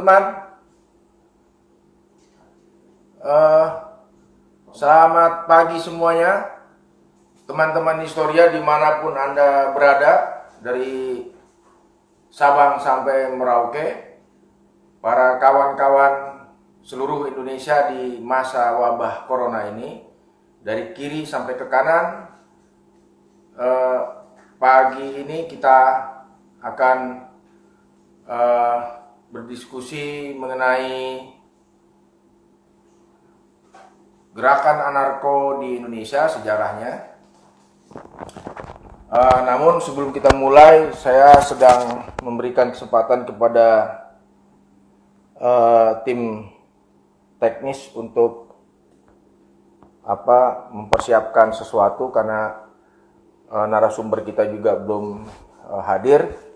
teman-teman. Selamat pagi semuanya, teman-teman Historia dimanapun Anda berada, dari Sabang sampai Merauke, para kawan-kawan seluruh Indonesia di masa wabah corona ini, dari kiri sampai ke kanan. Pagi ini kita akan berdiskusi mengenai gerakan anarko di Indonesia, sejarahnya. Namun sebelum kita mulai, saya sedang memberikan kesempatan kepada tim teknis untuk mempersiapkan sesuatu, karena narasumber kita juga belum hadir.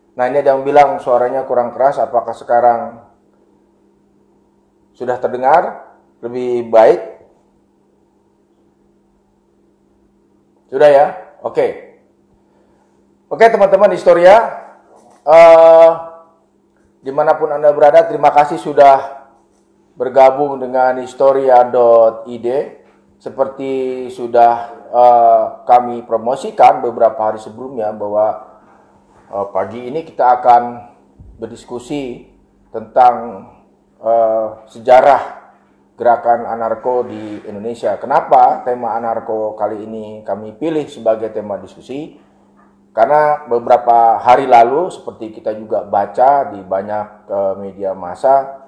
Nah, ini ada yang bilang suaranya kurang keras. Apakah sekarang sudah terdengar lebih baik? Sudah ya? Oke. Oke, teman-teman Historia, dimanapun Anda berada, terima kasih sudah bergabung dengan historia.id. Seperti sudah kami promosikan beberapa hari sebelumnya, bahwa pagi ini kita akan berdiskusi tentang sejarah gerakan anarko di Indonesia. Kenapa tema anarko kali ini kami pilih sebagai tema diskusi? Karena beberapa hari lalu, seperti kita juga baca di banyak media massa,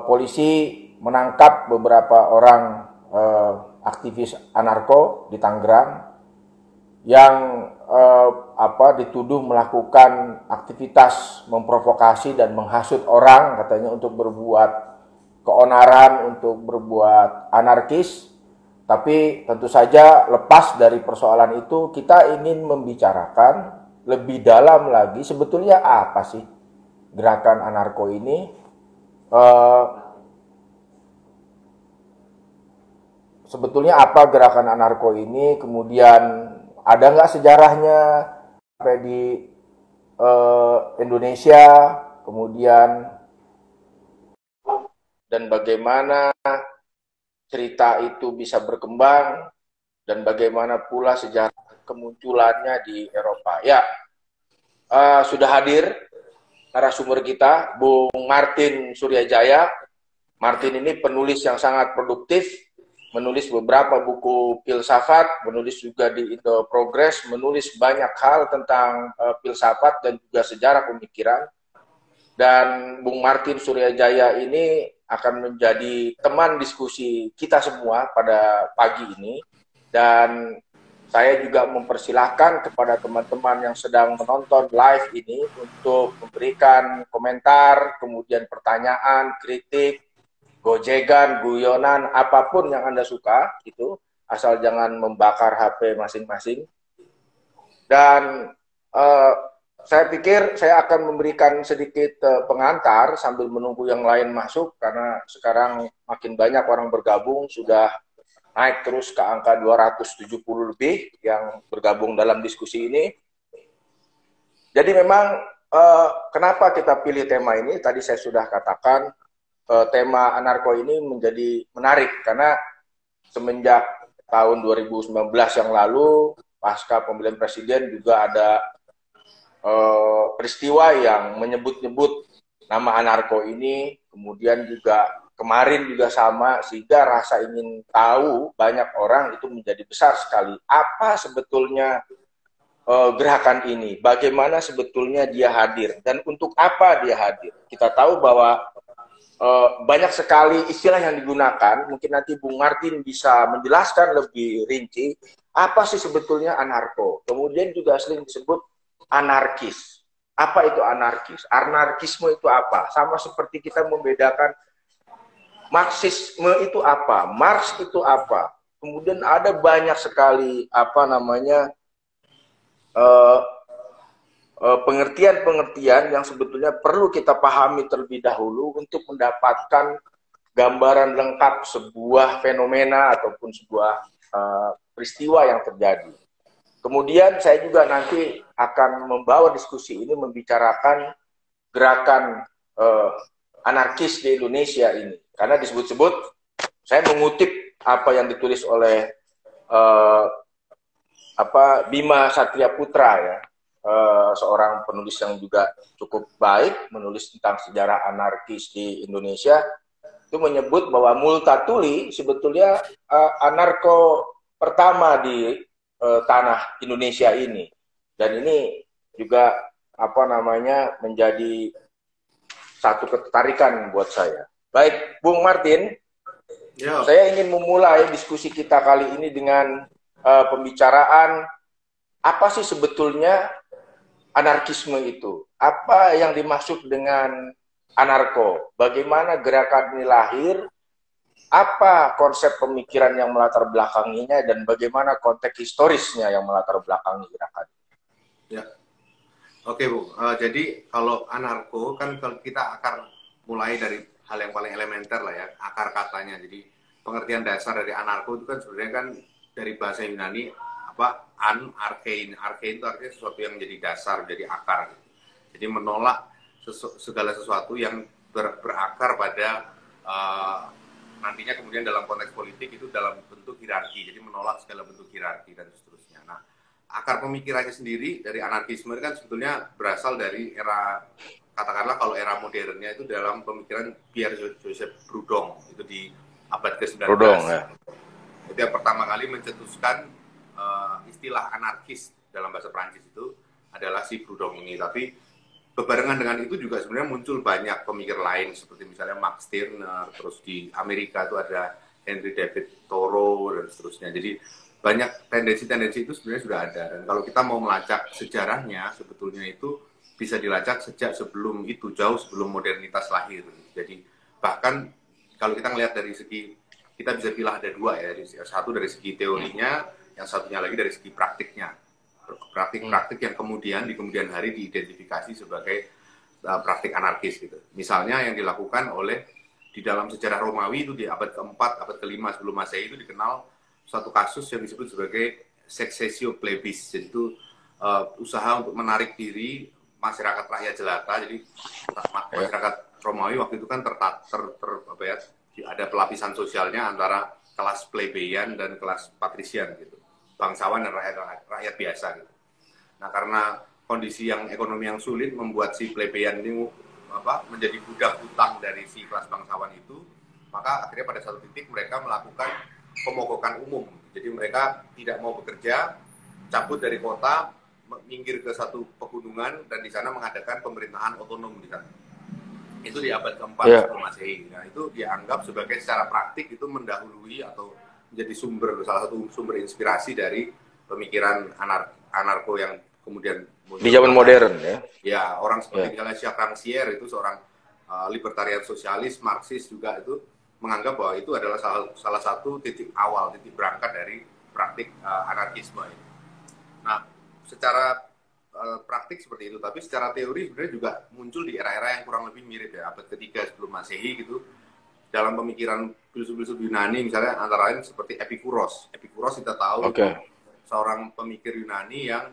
polisi menangkap beberapa orang aktivis anarko di Tangerang yang dituduh melakukan aktivitas memprovokasi dan menghasut orang, katanya untuk berbuat keonaran, untuk berbuat anarkis. Tapi tentu saja lepas dari persoalan itu, kita ingin membicarakan lebih dalam lagi sebetulnya apa sih gerakan anarko ini. Sebetulnya apa gerakan anarko ini, kemudian ada nggak sejarahnya sampai di Indonesia, kemudian dan bagaimana cerita itu bisa berkembang, dan bagaimana pula sejarah kemunculannya di Eropa. Ya, sudah hadir narasumber kita, Bung Martin Suryajaya. Martin ini penulis yang sangat produktif, menulis beberapa buku filsafat, menulis juga di Indo Progress, menulis banyak hal tentang filsafat dan juga sejarah pemikiran. Dan Bung Martin Suryajaya ini akan menjadi teman diskusi kita semua pada pagi ini. Dan saya juga mempersilahkan kepada teman-teman yang sedang menonton live ini untuk memberikan komentar, kemudian pertanyaan, kritik, gojegan, guyonan, apapun yang Anda suka, gitu, asal jangan membakar HP masing-masing. Dan saya pikir saya akan memberikan sedikit pengantar sambil menunggu yang lain masuk, karena sekarang makin banyak orang bergabung, sudah naik terus ke angka 270 lebih yang bergabung dalam diskusi ini. Jadi memang kenapa kita pilih tema ini, tadi saya sudah katakan, tema anarko ini menjadi menarik karena semenjak tahun 2019 yang lalu, pasca pemilihan presiden, juga ada peristiwa yang menyebut-nyebut nama anarko ini. Kemudian juga kemarin juga sama, sehingga rasa ingin tahu banyak orang itu menjadi besar sekali. Apa sebetulnya gerakan ini, bagaimana sebetulnya dia hadir, dan untuk apa dia hadir. Kita tahu bahwa banyak sekali istilah yang digunakan. Mungkin nanti Bung Martin bisa menjelaskan lebih rinci apa sih sebetulnya anarko. Kemudian juga sering disebut anarkis. Apa itu anarkis? Anarkisme itu apa? Sama seperti kita membedakan Marxisme itu apa, Marx itu apa. Kemudian ada banyak sekali pengertian-pengertian yang sebetulnya perlu kita pahami terlebih dahulu untuk mendapatkan gambaran lengkap sebuah fenomena ataupun sebuah peristiwa yang terjadi. Kemudian saya juga nanti akan membawa diskusi ini membicarakan gerakan anarkis di Indonesia ini. Karena disebut-sebut, saya mengutip apa yang ditulis oleh Bima Satria Putra ya, seorang penulis yang juga cukup baik, menulis tentang sejarah anarkis di Indonesia. Itu menyebut bahwa Multatuli sebetulnya anarko pertama di tanah Indonesia ini, dan ini juga menjadi satu ketertarikan buat saya. Baik, Bung Martin, saya ingin memulai diskusi kita kali ini dengan pembicaraan apa sih sebetulnya anarkisme itu? Apa yang dimaksud dengan anarko? Bagaimana gerakan ini lahir? Apa konsep pemikiran yang melatar belakanginya dan bagaimana konteks historisnya yang melatar belakangi gerakan? Ya, oke Bu. Jadi kalau anarko kan kalau kita akan mulai dari hal yang paling elementer lah ya, akar katanya. Jadi pengertian dasar dari anarko itu kan sebenarnya kan dari bahasa Yunani arkein itu artinya sesuatu yang menjadi dasar, menjadi akar. Jadi menolak segala sesuatu yang berakar pada nantinya kemudian dalam konteks politik itu dalam bentuk hierarki, jadi menolak segala bentuk hierarki dan seterusnya. Nah, akar pemikirannya sendiri dari anarkisme kan sebetulnya berasal dari era, katakanlah kalau era modernnya itu dalam pemikiran Pierre Joseph Proudhon, itu di abad ke-19. Proudhon, ya. Itu yang pertama kali mencetuskan istilah anarkis dalam bahasa Prancis itu adalah si Proudhon ini. Tapi bebarengan dengan itu juga sebenarnya muncul banyak pemikir lain seperti misalnya Max Stirner, terus di Amerika itu ada Henry David Thoreau dan seterusnya. Jadi banyak tendensi-tendensi itu sebenarnya sudah ada. Dan kalau kita mau melacak sejarahnya, sebetulnya itu bisa dilacak sejak sebelum itu, jauh sebelum modernitas lahir. Jadi bahkan kalau kita ngelihat dari segi, kita bisa pilih ada dua ya, satu dari segi teorinya, yang satunya lagi dari segi praktiknya. Praktik-praktik yang kemudian di kemudian hari diidentifikasi sebagai praktik anarkis gitu. Misalnya yang dilakukan oleh di dalam sejarah Romawi itu di abad keempat, abad kelima sebelum Masehi itu dikenal suatu kasus yang disebut sebagai sextio plebis, yaitu usaha untuk menarik diri masyarakat rakyat jelata. Jadi masyarakat Romawi waktu itu kan ada pelapisan sosialnya antara kelas plebeyan dan kelas patrisian gitu, bangsawan dan rakyat biasa gitu. Nah, karena kondisi yang ekonomi yang sulit membuat si plebeyan ini menjadi budak hutang dari si kelas bangsawan itu, maka akhirnya pada satu titik mereka melakukan pemogokan umum. Jadi mereka tidak mau bekerja, cabut dari kota, minggir ke satu pegunungan dan di sana mengadakan pemerintahan otonom di sana. Itu di abad keempat sebelum Masehi. Nah, itu dianggap sebagai secara praktik itu mendahului atau menjadi salah satu sumber inspirasi dari pemikiran anarko yang kemudian di zaman modern ya. Ya, orang seperti misalnya Jacques Rancière itu seorang libertarian sosialis, Marxis juga itu menganggap bahwa itu adalah salah satu titik awal, titik berangkat dari praktik anarkisme ini. Nah, secara praktik seperti itu, tapi secara teori sebenarnya juga muncul di era-era yang kurang lebih mirip ya, abad ketiga sebelum Masehi gitu. Dalam pemikiran filsuf-filsuf Yunani misalnya antara lain seperti Epikuros. Epikuros kita tahu itu seorang pemikir Yunani yang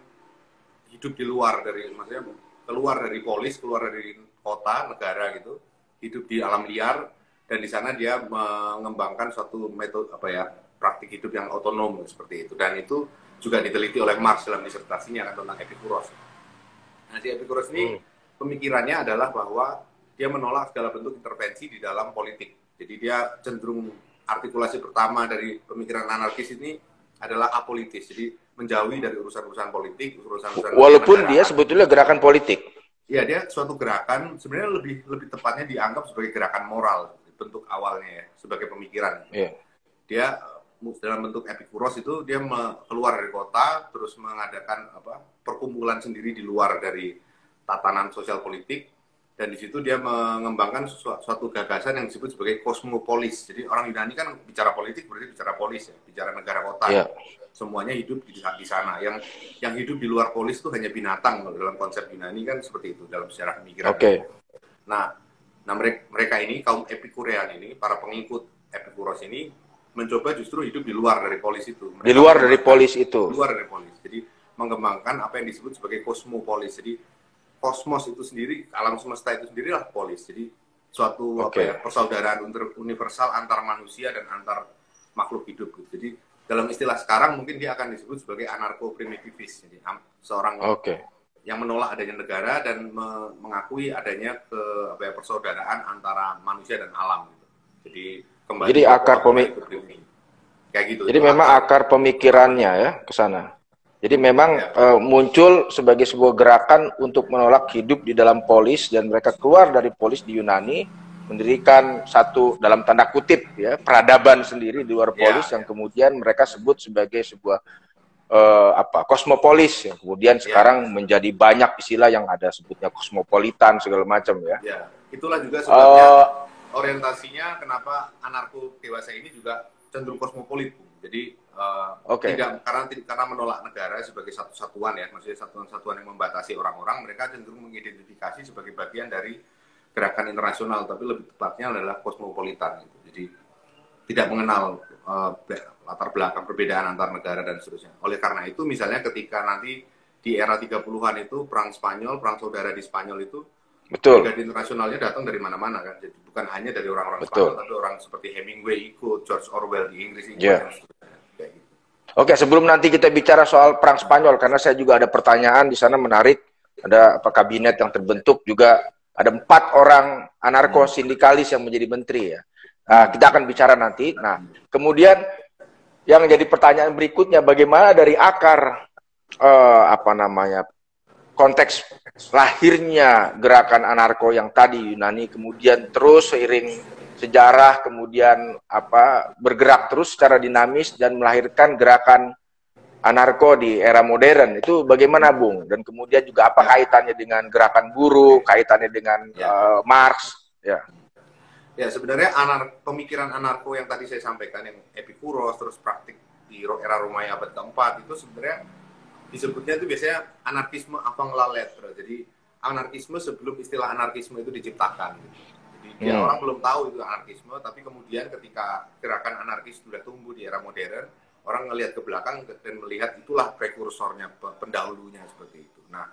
hidup di luar dari, maksudnya keluar dari polis, keluar dari kota, negara gitu, hidup di alam liar, dan di sana dia mengembangkan suatu metode praktik hidup yang otonom seperti itu. Dan itu juga diteliti oleh Marx dalam disertasinya kan tentang Epikuros. Nah, si Epikuros ini pemikirannya adalah bahwa dia menolak segala bentuk intervensi di dalam politik. Jadi dia cenderung artikulasi pertama dari pemikiran anarkis ini adalah apolitis. Jadi menjauhi dari urusan-urusan politik, urusan-urusan walaupun dia sebetulnya gerakan politik. Ya, dia suatu gerakan sebenarnya lebih tepatnya dianggap sebagai gerakan moral bentuk awalnya ya, sebagai pemikiran. Dia dalam bentuk Epikuros itu dia keluar dari kota terus mengadakan perkumpulan sendiri di luar dari tatanan sosial politik, dan di situ dia mengembangkan suatu gagasan yang disebut sebagai kosmopolis. Jadi orang Yunani kan bicara politik berarti bicara polis ya, bicara negara kota. Semuanya hidup di sana. Yang hidup di luar polis itu hanya binatang dalam konsep Yunani kan seperti itu dalam sejarah pemikiran. Nah mereka ini kaum Epikurean ini, para pengikut Epikuros ini mencoba justru hidup di luar dari polis itu. Di luar dari polis itu. Di luar dari polis. Jadi mengembangkan apa yang disebut sebagai kosmopolis. Jadi kosmos itu sendiri, alam semesta itu sendiri lah polis. Jadi suatu persaudaraan universal antar manusia dan antar makhluk hidup. Jadi dalam istilah sekarang mungkin dia akan disebut sebagai anarko-primitivis. Jadi seorang yang menolak adanya negara dan mengakui adanya persaudaraan antara manusia dan alam. Gitu. Jadi kembali jadi akar kayak gitu. Jadi memang akar pemikirannya ya ke sana. Jadi memang muncul sebagai sebuah gerakan untuk menolak hidup di dalam polis, dan mereka keluar dari polis di Yunani, mendirikan satu dalam tanda kutip ya peradaban sendiri di luar polis yang kemudian mereka sebut sebagai sebuah kosmopolis, yang kemudian sekarang menjadi banyak istilah yang ada sebutnya kosmopolitan segala macam ya. Ya, itulah juga sebabnya orientasinya kenapa anarko dewasa ini juga cenderung kosmopolit. Jadi tidak karena menolak negara sebagai satu satuan ya, maksudnya satuan-satuan yang membatasi orang-orang, mereka cenderung mengidentifikasi sebagai bagian dari gerakan internasional, tapi lebih tepatnya adalah kosmopolitan gitu. Jadi tidak mengenal latar belakang perbedaan antar negara dan seterusnya. Oleh karena itu misalnya ketika nanti di era 30-an itu perang Spanyol, perang saudara di Spanyol itu brigade internasionalnya datang dari mana-mana kan. Jadi bukan hanya dari orang-orang Spanyol, tapi orang seperti Hemingway ikut, George Orwell di Inggris ikut, dan seterusnya. Kayak gitu. Oke, sebelum nanti kita bicara soal perang Spanyol, karena saya juga ada pertanyaan di sana menarik, ada kabinet yang terbentuk juga, ada 4 orang anarko sindikalis yang menjadi menteri ya. Kita akan bicara nanti. Nah, kemudian yang jadi pertanyaan berikutnya, bagaimana dari akar konteks lahirnya gerakan anarko yang tadi Yunani, kemudian terus seiring sejarah kemudian bergerak terus secara dinamis dan melahirkan gerakan anarko di era modern. Itu bagaimana Bung? Dan kemudian juga apa kaitannya dengan gerakan buruh, kaitannya dengan Marx ya. Ya, sebenarnya pemikiran anarko yang tadi saya sampaikan, yang Epikuros, terus praktik di era Romawi abad keempat, itu sebenarnya disebutnya itu biasanya anarkisme avant la lettre. Jadi anarkisme sebelum istilah anarkisme itu diciptakan. Gitu. Jadi orang belum tahu itu anarkisme, tapi kemudian ketika gerakan anarkis sudah tumbuh di era modern, orang ngelihat ke belakang dan melihat itulah prekursornya, pendahulunya seperti itu. Nah,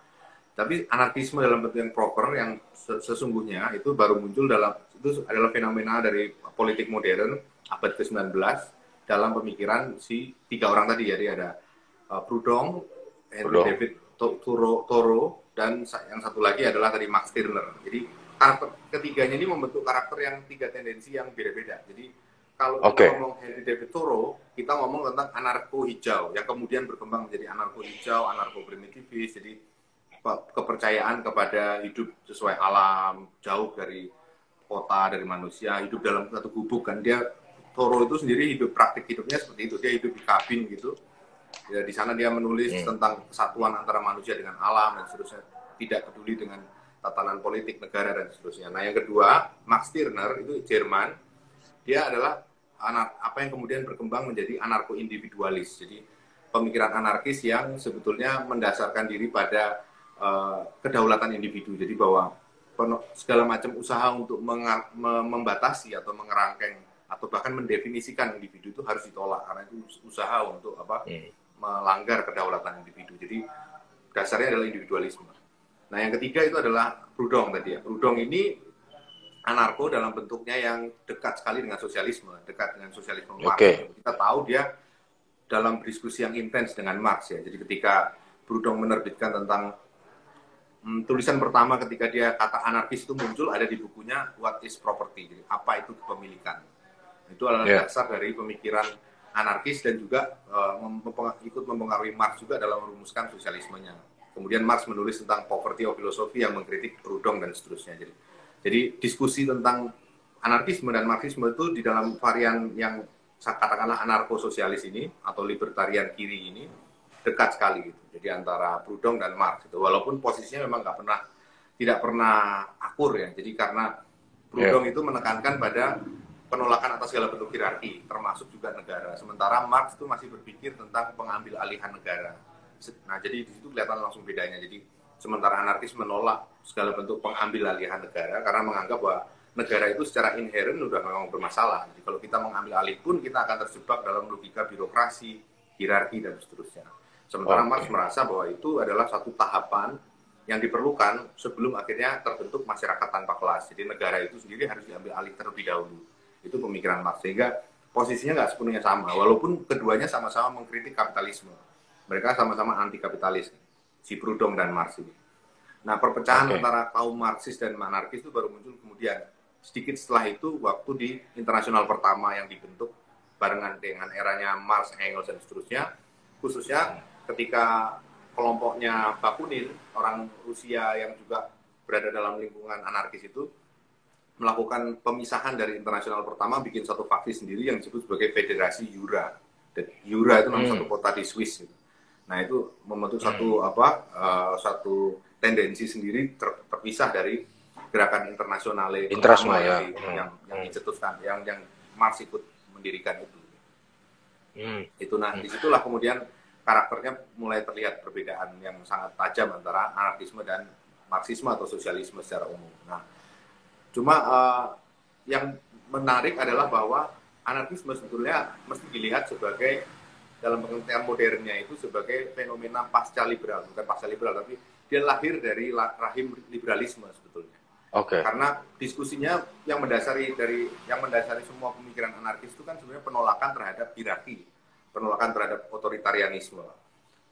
tapi anarkisme dalam bentuk yang proper, yang sesungguhnya itu baru muncul itu adalah fenomena dari politik modern abad ke-19 dalam pemikiran si 3 orang tadi. Jadi ada Proudhon, Henry David Thoreau, dan yang satu lagi adalah tadi Max Stirner. Jadi karakter ketiganya ini membentuk karakter yang 3 tendensi yang beda-beda. Jadi kalau kita ngomong Henry David Thoreau, kita ngomong tentang anarko hijau yang kemudian berkembang menjadi anarko hijau, anarko primitivis. Jadi kepercayaan kepada hidup sesuai alam, jauh dari kota, dari manusia, hidup dalam satu gubuk kan. Thoreau itu sendiri praktik hidupnya seperti itu. Dia hidup di kabin gitu. Ya, di sana dia menulis tentang kesatuan antara manusia dengan alam dan seterusnya, tidak peduli dengan tatanan politik negara dan seterusnya. Nah, yang kedua, Max Stirner itu Jerman. Dia adalah apa yang kemudian berkembang menjadi anarko-individualis. Jadi pemikiran anarkis yang sebetulnya mendasarkan diri pada kedaulatan individu. Jadi bahwa segala macam usaha untuk membatasi atau mengerangkeng atau bahkan mendefinisikan individu itu harus ditolak, karena itu usaha untuk melanggar kedaulatan individu. Jadi dasarnya adalah individualisme. Nah, yang ketiga itu adalah Proudhon tadi ya. Proudhon ini anarko dalam bentuknya yang dekat sekali dengan sosialisme, dekat dengan sosialisme Marx. Kita tahu dia dalam diskusi yang intens dengan Marx ya. Jadi ketika Proudhon menerbitkan tentang tulisan pertama ketika dia kata anarkis itu muncul ada di bukunya What is Property. Jadi apa itu kepemilikan. Itu adalah dasar dari pemikiran anarkis dan juga ikut mempengaruhi Marx juga dalam merumuskan sosialismenya. Kemudian Marx menulis tentang poverty of philosophy yang mengkritik Proudhon dan seterusnya. Jadi diskusi tentang anarkisme dan Marxisme itu di dalam varian yang katakanlah anarko-sosialis ini atau libertarian kiri ini dekat sekali gitu. Jadi antara Proudhon dan Marx itu, walaupun posisinya memang tidak pernah akur ya. Jadi karena Proudhon itu menekankan pada penolakan atas segala bentuk hierarki, termasuk juga negara. Sementara Marx itu masih berpikir tentang pengambil alihan negara. Nah, jadi di situ kelihatan langsung bedanya. Jadi sementara anarkis menolak segala bentuk pengambil alihan negara karena menganggap bahwa negara itu secara inheren sudah memang bermasalah. Jadi kalau kita mengambil alih pun kita akan terjebak dalam logika birokrasi, hierarki dan seterusnya. Sementara Marx merasa bahwa itu adalah satu tahapan yang diperlukan sebelum akhirnya terbentuk masyarakat tanpa kelas. Jadi negara itu sendiri harus diambil alih terlebih dahulu. Itu pemikiran Marx. Sehingga posisinya nggak sepenuhnya sama, walaupun keduanya sama-sama mengkritik kapitalisme. Mereka sama-sama anti kapitalis, si Proudhon dan Marx ini. Nah, perpecahan antara kaum Marxis dan anarkis itu baru muncul kemudian. Sedikit setelah itu, waktu di internasional pertama yang dibentuk barengan dengan eranya Marx, Engels, dan seterusnya, khususnya ketika kelompoknya Bakunin, orang Rusia yang juga berada dalam lingkungan anarkis itu, melakukan pemisahan dari internasional pertama, bikin satu faksi sendiri yang disebut sebagai Federasi Jura. Dan Jura itu nama satu kota di Swiss. Gitu. Nah itu membentuk satu tendensi sendiri terpisah dari gerakan internasional yang dicetuskan, yang Marx ikut mendirikan itu. Itu disitulah kemudian karakternya mulai terlihat perbedaan yang sangat tajam antara anarkisme dan Marxisme atau sosialisme secara umum. Nah, cuma yang menarik adalah bahwa anarkisme sebetulnya mesti dilihat sebagai, dalam pengertian modernnya itu, sebagai fenomena pasca liberal, bukan pasca liberal, tapi dia lahir dari rahim liberalisme sebetulnya. Karena diskusinya yang mendasari semua pemikiran anarkis itu kan sebenarnya penolakan terhadap hierarki, penolakan terhadap otoritarianisme.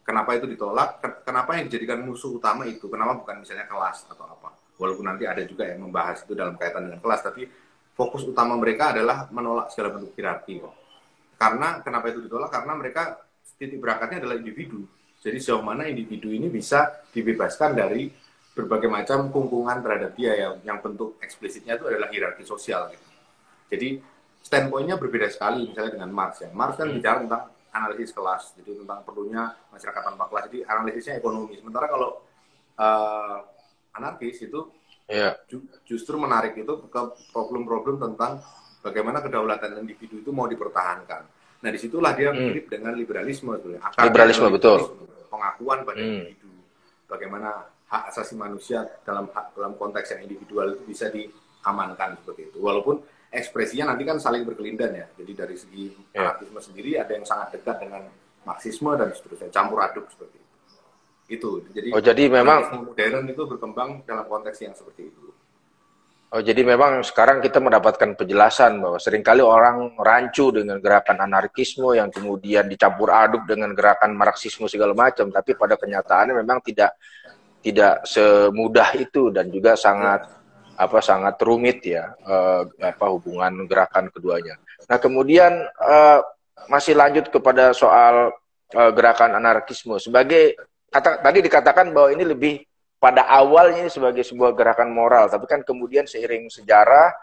Kenapa itu ditolak? Kenapa yang dijadikan musuh utama itu? Kenapa bukan misalnya kelas atau apa? Walaupun nanti ada juga yang membahas itu dalam kaitan dengan kelas, tapi fokus utama mereka adalah menolak segala bentuk hierarki. Karena kenapa itu ditolak? Karena mereka titik berakatnya adalah individu. Jadi sejauh mana individu ini bisa dibebaskan dari berbagai macam kungkungan terhadap dia yang bentuk eksplisitnya itu adalah hierarki sosial. Gitu. Jadi standpoint-nya berbeda sekali misalnya dengan Marx. Marx kan bicara tentang analisis kelas, jadi tentang perlunya masyarakat tanpa kelas, jadi analisisnya ekonomi. Sementara kalau anarkis itu justru menarik itu ke problem-problem tentang bagaimana kedaulatan individu itu mau dipertahankan. Nah disitulah dia mirip dengan liberalisme. Liberalisme betul. Pengakuan pada individu, bagaimana hak asasi manusia dalam konteks yang individual itu bisa diamankan seperti itu. Walaupun ekspresinya nanti kan saling berkelindan ya. Jadi dari segi anarkisme sendiri ada yang sangat dekat dengan Marxisme dan seterusnya, campur aduk seperti itu. Jadi memang modern itu berkembang dalam konteks yang seperti itu. Jadi memang sekarang kita mendapatkan penjelasan bahwa seringkali orang rancu dengan gerakan anarkisme yang kemudian dicampur aduk dengan gerakan Marxisme segala macam, tapi pada kenyataannya memang tidak semudah itu dan juga sangat rumit ya hubungan gerakan keduanya. Nah kemudian masih lanjut kepada soal gerakan anarkisme sebagai tadi dikatakan bahwa ini lebih pada awalnya ini sebagai sebuah gerakan moral, tapi kan kemudian seiring sejarah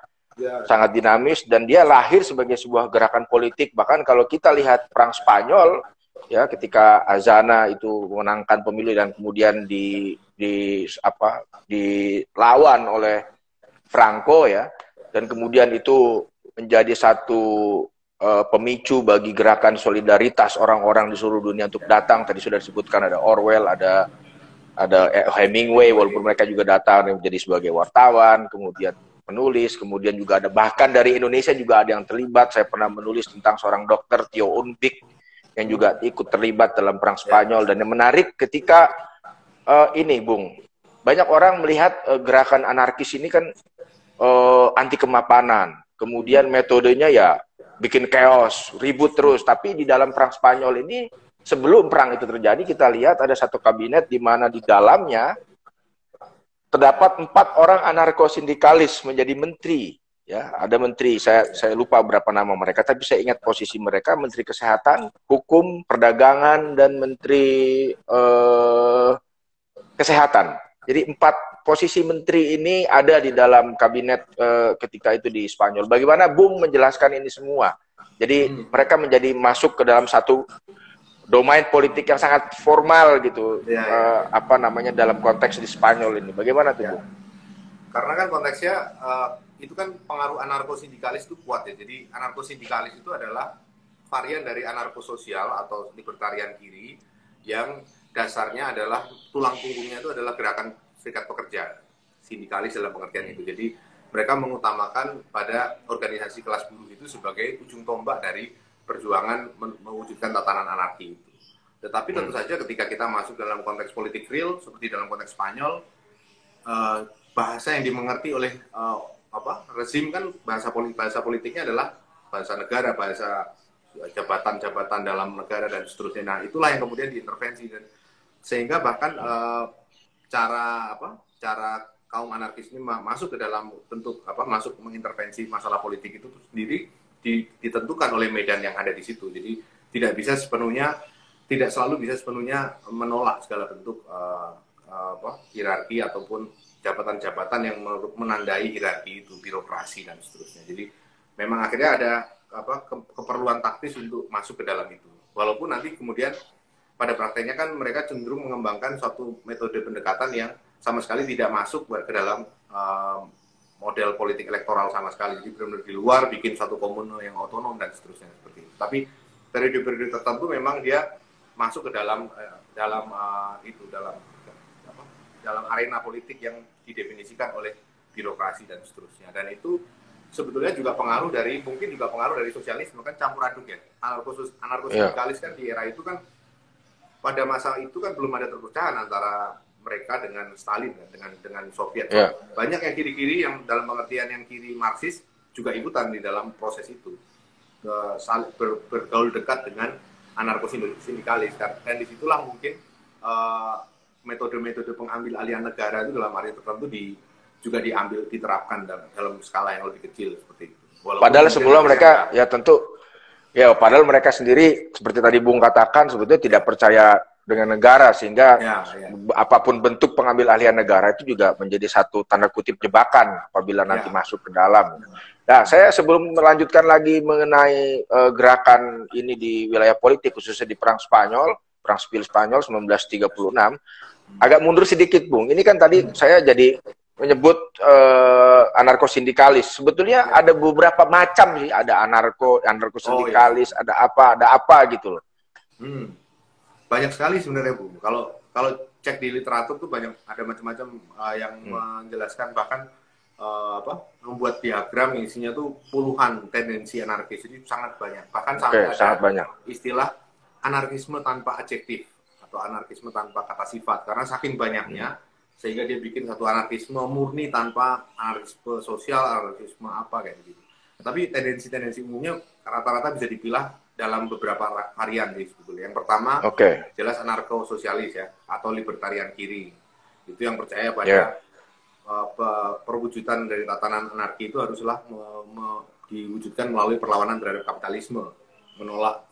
sangat dinamis dan dia lahir sebagai sebuah gerakan politik. Bahkan kalau kita lihat Perang Spanyol ya, ketika Azana itu memenangkan pemilu dan kemudian dilawan oleh Franco ya, dan kemudian itu menjadi satu pemicu bagi gerakan solidaritas orang-orang di seluruh dunia untuk datang. Tadi sudah disebutkan ada Orwell, ada Hemingway, walaupun mereka juga datang menjadi sebagai wartawan, kemudian penulis, kemudian juga ada bahkan dari Indonesia juga ada yang terlibat. Saya pernah menulis tentang seorang dokter Tio Unpik yang juga ikut terlibat dalam Perang Spanyol. Dan yang menarik ketika ini Bung, banyak orang melihat gerakan anarkis ini kan anti kemapanan, kemudian metodenya ya bikin chaos, ribut terus. Tapi di dalam Perang Spanyol ini, sebelum perang itu terjadi, kita lihat ada satu kabinet di mana di dalamnya terdapat 4 orang anarko-sindikalis menjadi menteri. Ya, ada menteri, saya lupa berapa nama mereka, tapi saya ingat posisi mereka: Menteri Kesehatan, Hukum, Perdagangan, dan Menteri Kesehatan. Jadi 4 posisi menteri ini ada di dalam kabinet ketika itu di Spanyol. Bagaimana Bung menjelaskan ini semua? Jadi mereka menjadi masuk ke dalam satu domain politik yang sangat formal gitu, dalam konteks di Spanyol ini. Bagaimana tuh, Bung? Karena kan konteksnya itu kan pengaruh anarko-sindikalis itu kuat ya. Jadi anarko-sindikalis itu adalah varian dari anarko-sosial atau libertarian kiri yang dasarnya adalah tulang punggungnya itu adalah gerakan serikat pekerja, sindikalis dalam pengertian itu. Jadi mereka mengutamakan pada organisasi kelas buruh itu sebagai ujung tombak dari perjuangan mewujudkan tatanan anarki itu. Tetapi tentu saja ketika kita masuk dalam konteks politik real, seperti dalam konteks Spanyol, bahasa yang dimengerti oleh rezim kan bahasa politiknya adalah bahasa negara, bahasa jabatan-jabatan dalam negara dan seterusnya. Nah, itulah yang kemudian diintervensi, dan sehingga bahkan cara kaum anarkis ini masuk ke dalam bentuk masuk mengintervensi masalah politik itu sendiri ditentukan oleh medan yang ada di situ. Jadi tidak selalu bisa sepenuhnya menolak segala bentuk hierarki ataupun jabatan-jabatan yang menandai hierarki itu, birokrasi dan seterusnya. Jadi memang akhirnya ada keperluan taktis untuk masuk ke dalam itu. Walaupun nanti kemudian pada prakteknya kan mereka cenderung mengembangkan suatu metode pendekatan yang sama sekali tidak masuk ke dalam model politik elektoral sama sekali. Jadi benar-benar di luar, bikin satu komune yang otonom dan seterusnya seperti itu. Tapi periode-periode tertentu memang dia masuk ke dalam arena politik yang didefinisikan oleh birokrasi dan seterusnya. Dan itu sebetulnya juga mungkin juga pengaruh dari sosialisme, kan campur aduk ya. Anarko-sindikalis kan di era itu kan, pada masa itu kan belum ada perpecahan antara mereka dengan Stalin kan, dengan Soviet. Yeah. Banyak yang kiri-kiri yang dalam pengertian yang kiri Marxis juga ikutan di dalam proses itu, bergaul dekat dengan anarko-sindikalis. Dan disitulah mungkin metode-metode pengambil alihan negara itu dalam arti tertentu juga diterapkan dalam skala yang lebih kecil seperti itu. Walaupun padahal sebelum mereka padahal mereka sendiri seperti tadi Bung katakan sebetulnya tidak percaya dengan negara, sehingga apapun bentuk pengambil alihan negara itu juga menjadi satu tanda kutip jebakan apabila nanti masuk ke dalam. Nah, saya sebelum melanjutkan lagi mengenai gerakan ini di wilayah politik khususnya di Perang Sipil Spanyol 1936, agak mundur sedikit, Bung. Ini kan tadi saya jadi menyebut anarko-sindikalis. Sebetulnya ada beberapa macam sih, ada anarko-sindikalis, ada apa gitu loh. Banyak sekali sebenarnya, Bu. Kalau cek di literatur tuh ada macam-macam yang menjelaskan, bahkan membuat diagram yang isinya tuh puluhan tendensi anarkis. Jadi sangat banyak. Bahkan sampai ada istilah anarkisme tanpa adjektif atau anarkisme tanpa kata sifat, karena saking banyaknya sehingga dia bikin satu anarkisme murni tanpa anarkisme sosial, anarkisme apa kayak gitu. Tapi tendensi-tendensi umumnya rata-rata bisa dipilah dalam beberapa varian sebetulnya. Yang pertama jelas anarko-sosialis ya, atau libertarian kiri. Itu yang percaya pada perwujudan dari tatanan anarki itu haruslah diwujudkan melalui perlawanan terhadap kapitalisme, menolak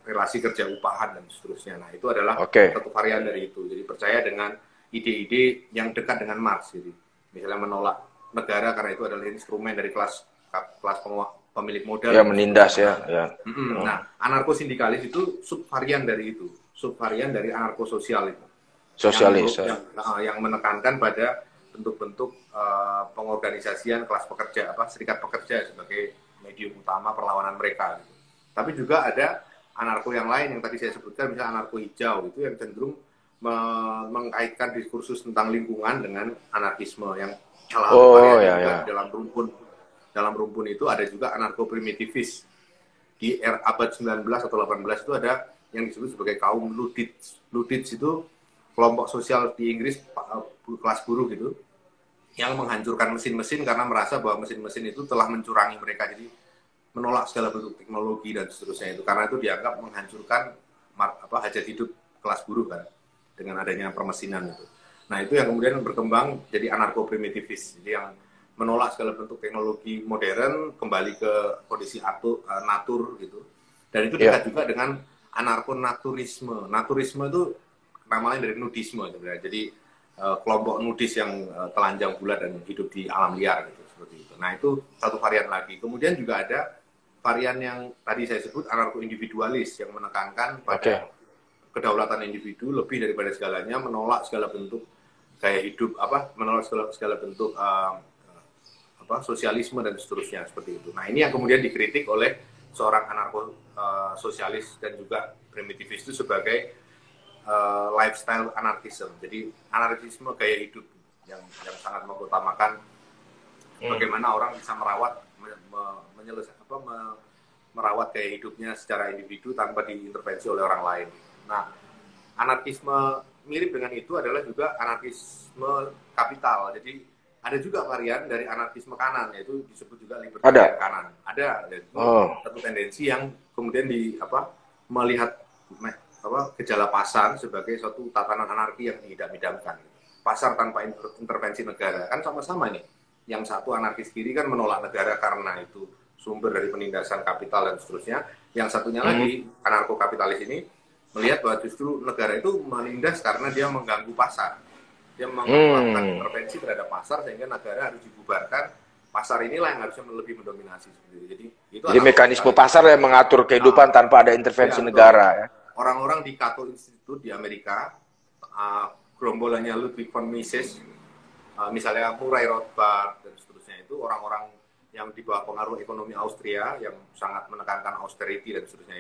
relasi kerja upahan dan seterusnya. Nah, itu adalah satu varian dari itu. Jadi percaya dengan ide-ide yang dekat dengan Marx. Jadi misalnya menolak negara karena itu adalah instrumen dari kelas pemilik modal. Ya, menindas ya. Nah, anarko-sindikalis itu subvarian dari itu. Subvarian dari anarko-sosial itu. Sosialis. Yang menekankan pada bentuk-bentuk pengorganisasian kelas pekerja, serikat pekerja sebagai medium utama perlawanan mereka. Gitu. Tapi juga ada anarko yang lain yang tadi saya sebutkan, misalnya anarko hijau, itu yang cenderung mengkaitkan diskursus tentang lingkungan dengan anarkisme yang dalam rumpun itu ada juga anarko-primitivis. Di abad 19 atau 18 itu ada yang disebut sebagai kaum Luddits. Luddits itu kelompok sosial di Inggris, kelas buruh gitu, yang menghancurkan mesin-mesin karena merasa bahwa mesin-mesin itu telah mencurangi mereka. Jadi menolak segala bentuk teknologi dan seterusnya itu, karena itu dianggap menghancurkan hajat hidup kelas buruh kan, dengan adanya permesinan itu. Nah, itu yang kemudian berkembang jadi anarko-primitivis. Jadi yang menolak segala bentuk teknologi modern, kembali ke kondisi natur gitu. Dan itu dekat juga dengan anarko-naturisme. Naturisme itu namanya dari nudisme sebenarnya. Jadi kelompok nudis yang telanjang bulat dan hidup di alam liar gitu, seperti itu. Nah, itu satu varian lagi. Kemudian juga ada varian yang tadi saya sebut anarko-individualis, yang menekankan pada kedaulatan individu lebih daripada segalanya, menolak segala bentuk gaya hidup, menolak segala bentuk sosialisme dan seterusnya seperti itu. Nah, ini yang kemudian dikritik oleh seorang anarko-sosialis dan juga primitivis itu sebagai lifestyle anarchism. Jadi anarkisme gaya hidup yang sangat mengutamakan bagaimana orang bisa merawat merawat gaya hidupnya secara individu tanpa diintervensi oleh orang lain. Nah, anarkisme mirip dengan itu adalah juga anarkisme kapital. Jadi ada juga varian dari anarkisme kanan, yaitu disebut juga libertarian Ada. kanan. Ada, dan itu Oh. satu tendensi yang kemudian melihat gejala pasar sebagai suatu tatanan anarki yang diidam-idamkan. Pasar tanpa intervensi negara, kan sama-sama nih. Yang satu anarkis kiri kan menolak negara karena itu sumber dari penindasan kapital dan seterusnya. Yang satunya lagi, anarko-kapitalis ini melihat bahwa justru negara itu menindas karena dia mengganggu pasar. Dia melakukan intervensi terhadap pasar sehingga negara harus dibubarkan. Pasar inilah yang harusnya lebih mendominasi seperti itu. Jadi mekanisme pasar yang mengatur kehidupan tanpa ada intervensi negara ya. Orang-orang di Cato Institute di Amerika, gerombolannya Ludwig von Mises, misalnya Murray Rothbard dan seterusnya, itu orang-orang yang di bawah pengaruh ekonomi Austria yang sangat menekankan austerity dan seterusnya,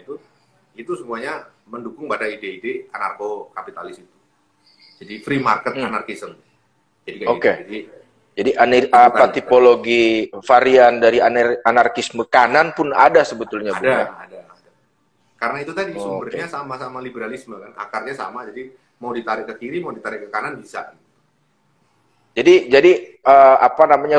itu semuanya mendukung pada ide-ide anarko-kapitalis itu. Jadi free market anarchism. Jadi kayak gitu. Jadi tipologi varian dari anarkisme kanan pun ada sebetulnya, Bu? Ada. Karena itu tadi sumbernya sama-sama liberalisme kan, akarnya sama, jadi mau ditarik ke kiri, mau ditarik ke kanan bisa. Jadi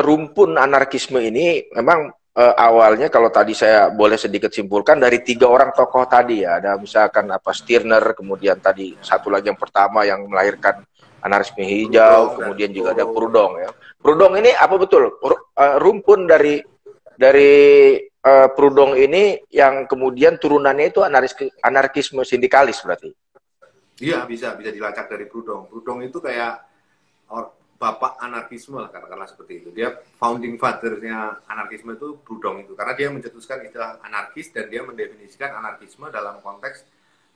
rumpun anarkisme ini memang awalnya, kalau tadi saya boleh sedikit simpulkan, dari 3 orang tokoh tadi ya. Ada misalkan Stirner, kemudian tadi satu lagi yang pertama yang melahirkan anarkisme hijau, kemudian juga ada Proudhon ya. Proudhon ini apa betul rumpun dari Proudhon ini yang kemudian turunannya itu anarkisme sindikalis berarti? Iya, bisa dilacak dari Proudhon. Proudhon itu kayak bapak anarkisme lah, katakanlah seperti itu. Dia founding father-nya anarkisme itu Proudhon itu, karena dia mencetuskan istilah anarkis dan dia mendefinisikan anarkisme dalam konteks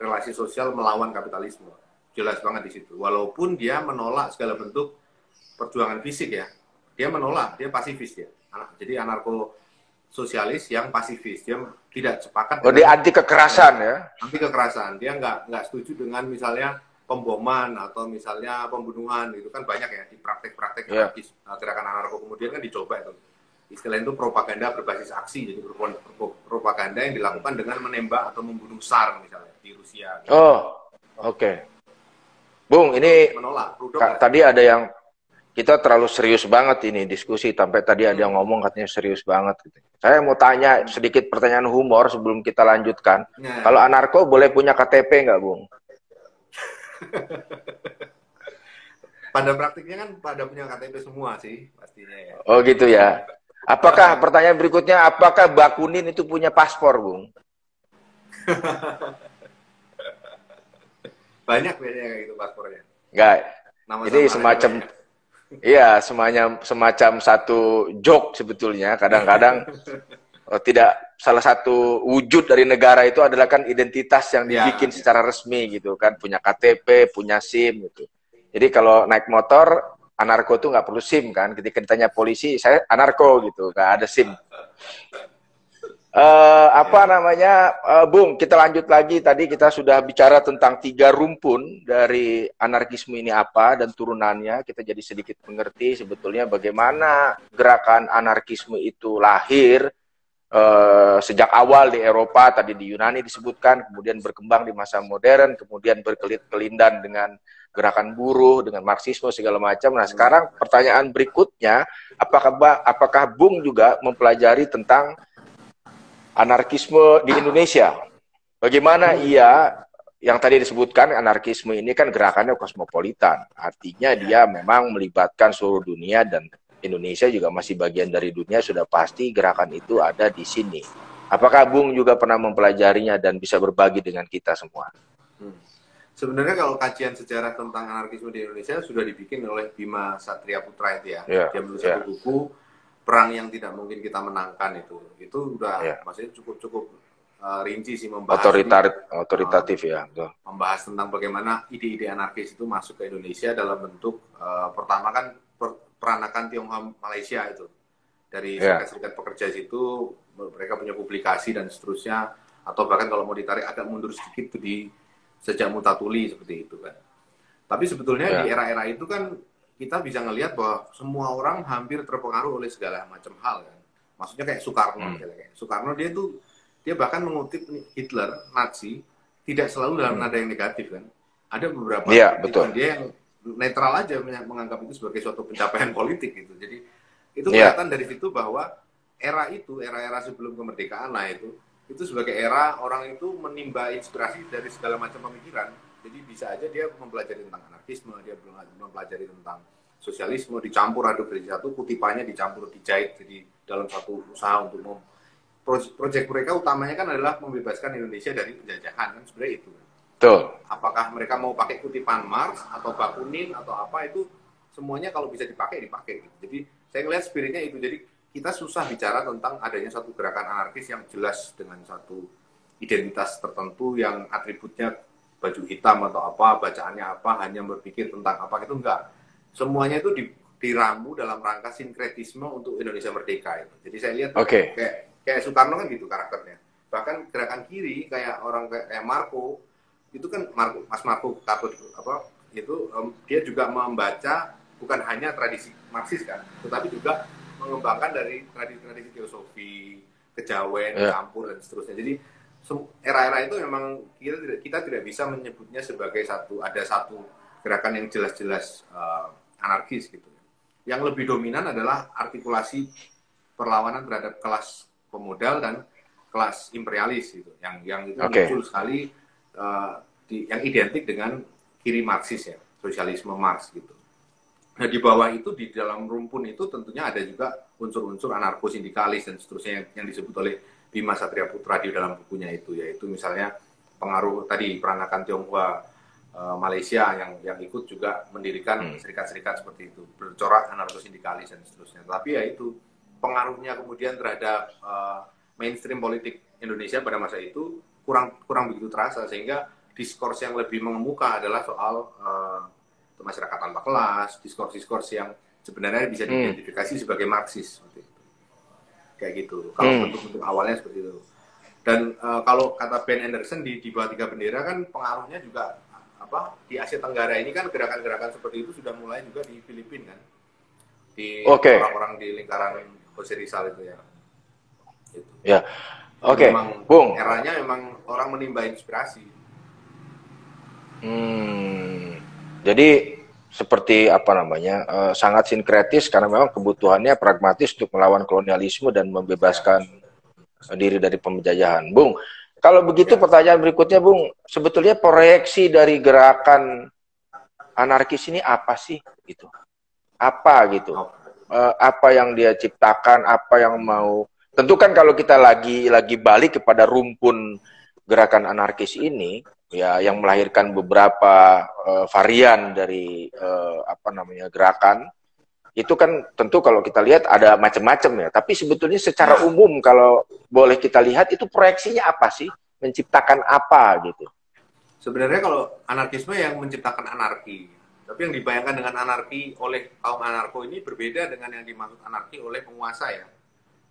relasi sosial melawan kapitalisme. Jelas banget di situ. Walaupun dia menolak segala bentuk perjuangan fisik ya, dia menolak, dia pasifis ya. Jadi anarko sosialis yang pasifis, dia tidak sepakat. Dia anti kekerasan ya? Anti kekerasan, dia nggak setuju dengan misalnya pemboman atau misalnya pembunuhan, itu kan banyak ya di praktek-praktek gerakan anarko kemudian kan dicoba itu. Istilah itu propaganda berbasis aksi, jadi propaganda yang dilakukan dengan menembak atau membunuh SAR misalnya di Rusia. Gitu. Oke. Bung, ini menolak. Tadi ada yang kita terlalu serius banget ini diskusi, sampai tadi ada yang ngomong katanya serius banget. Gitu. Saya mau tanya sedikit pertanyaan humor sebelum kita lanjutkan. Kalau anarko boleh punya KTP nggak, Bung? Pada praktiknya kan pada punya KTP semua sih pastinya ya. Oh gitu ya. Apakah pertanyaan berikutnya, apakah Bakunin itu punya paspor, Bung? Banyak biasanya kayak gitu paspornya. Enggak. Jadi semacam semacam satu joke sebetulnya. Kadang-kadang tidak, salah satu wujud dari negara itu adalah kan identitas yang dibikin secara resmi gitu kan, punya KTP, punya SIM gitu. Jadi kalau naik motor anarko tuh nggak perlu SIM kan, ketika ditanya polisi saya anarko gitu, nggak ada SIM. Bung, kita lanjut lagi. Tadi kita sudah bicara tentang 3 rumpun dari anarkisme ini apa dan turunannya. Kita jadi sedikit mengerti sebetulnya bagaimana gerakan anarkisme itu lahir sejak awal di Eropa, tadi di Yunani disebutkan, kemudian berkembang di masa modern, kemudian berkelindan dengan gerakan buruh, dengan Marxisme segala macam. Nah, sekarang pertanyaan berikutnya, apakah Bung juga mempelajari tentang anarkisme di Indonesia? Bagaimana yang tadi disebutkan, anarkisme ini kan gerakannya kosmopolitan, artinya dia memang melibatkan seluruh dunia, dan Indonesia juga masih bagian dari dunia, sudah pasti gerakan itu ada di sini. Apakah Bung juga pernah mempelajarinya dan bisa berbagi dengan kita semua? Sebenarnya kalau kajian sejarah tentang anarkisme di Indonesia sudah dibikin oleh Bima Satria Putra itu ya. Dia menulis satu buku, Perang yang Tidak Mungkin Kita Menangkan itu udah maksudnya cukup rinci sih, membahas otoritatif membahas tentang bagaimana ide-ide anarkis itu masuk ke Indonesia dalam bentuk pertama kan peranakan Tionghoa Malaysia itu dari serikat-serikat pekerja situ, mereka punya publikasi dan seterusnya, atau bahkan kalau mau ditarik agak mundur sedikit tuh di sejak Mutatuli seperti itu kan. Tapi sebetulnya di era-era itu kan kita bisa ngelihat bahwa semua orang hampir terpengaruh oleh segala macam hal kan. Maksudnya kayak Soekarno misalnya. Soekarno dia bahkan mengutip Hitler, Nazi, tidak selalu dalam nada yang negatif kan. Ada beberapa betul. dia yang netral aja menganggap itu sebagai suatu pencapaian politik gitu. Jadi itu Iya, kelihatan dari situ bahwa era-era sebelum kemerdekaan lah itu sebagai era orang itu menimba inspirasi dari segala macam pemikiran. Jadi bisa aja dia mempelajari tentang anarkisme, dia mempelajari tentang sosialisme, dicampur aduk dari satu kutipannya dicampur dijahit jadi dalam satu usaha untuk proyek mereka utamanya kan adalah membebaskan Indonesia dari penjajahan kan sebenarnya itu. betul. Apakah mereka mau pakai kutipan Marx atau Bakunin atau apa itu semuanya kalau bisa dipakai gitu. Jadi saya ngelihat spiritnya itu. Jadi kita susah bicara tentang adanya satu gerakan anarkis yang jelas dengan satu identitas tertentu yang atributnya baju hitam atau apa, bacaannya apa, hanya berpikir tentang apa itu enggak. Semuanya itu diramu dalam rangka sinkretisme untuk Indonesia merdeka itu. Jadi saya lihat kayak Soekarno kan gitu karakternya. Bahkan gerakan kiri kayak orang kayak Marco itu kan Mas Marco Kato itu dia juga membaca bukan hanya tradisi Marxis kan, tetapi juga mengembangkan dari tradisi teosofi, kejawen, campur dan seterusnya. Jadi era-era itu memang kita tidak bisa menyebutnya sebagai ada satu gerakan yang jelas-jelas anarkis gitu. Yang lebih dominan adalah artikulasi perlawanan terhadap kelas pemodal dan kelas imperialis gitu. Yang itu muncul sekali yang identik dengan kiri Marxis ya, sosialisme Marx gitu. Nah di bawah itu di dalam rumpun itu tentunya ada juga unsur-unsur anarko-sindikalis dan seterusnya yang disebut oleh Bima Satria Putra di dalam bukunya itu, yaitu misalnya pengaruh tadi peranakan Tionghoa Malaysia yang ikut juga mendirikan serikat-serikat seperti itu, bercorak anarko-sindikalis dan seterusnya. Tapi ya itu pengaruhnya kemudian terhadap mainstream politik Indonesia pada masa itu kurang begitu terasa, sehingga diskurs yang lebih mengemuka adalah soal masyarakat tanpa kelas, diskurs yang sebenarnya bisa diidentifikasi sebagai Marxis seperti itu. Kayak gitu. Kalau bentuk-bentuk awalnya seperti itu. Dan kalau kata Ben Anderson di bawah tiga bendera kan pengaruhnya juga di Asia Tenggara ini kan gerakan-gerakan seperti itu sudah mulai juga di Filipina kan. Di orang-orang di lingkaran Jose Rizal itu ya. Gitu. Ya. Oke, Bung. Eranya memang orang menimba inspirasi. Jadi seperti sangat sinkretis karena memang kebutuhannya pragmatis untuk melawan kolonialisme dan membebaskan diri dari penjajahan. Bung, kalau begitu pertanyaan berikutnya, Bung, sebetulnya proyeksi dari gerakan anarkis ini apa sih? Gitu. Apa gitu? Apa yang dia ciptakan? Apa yang mau? Tentu kan kalau kita lagi balik kepada rumpun gerakan anarkis ini, ya yang melahirkan beberapa varian dari gerakan itu kan tentu kalau kita lihat ada macam-macam ya, tapi sebetulnya secara umum kalau boleh kita lihat itu proyeksinya apa sih, menciptakan apa gitu. Sebenarnya kalau anarkisme yang menciptakan anarki, tapi yang dibayangkan dengan anarki oleh kaum anarko ini berbeda dengan yang dimaksud anarki oleh penguasa ya.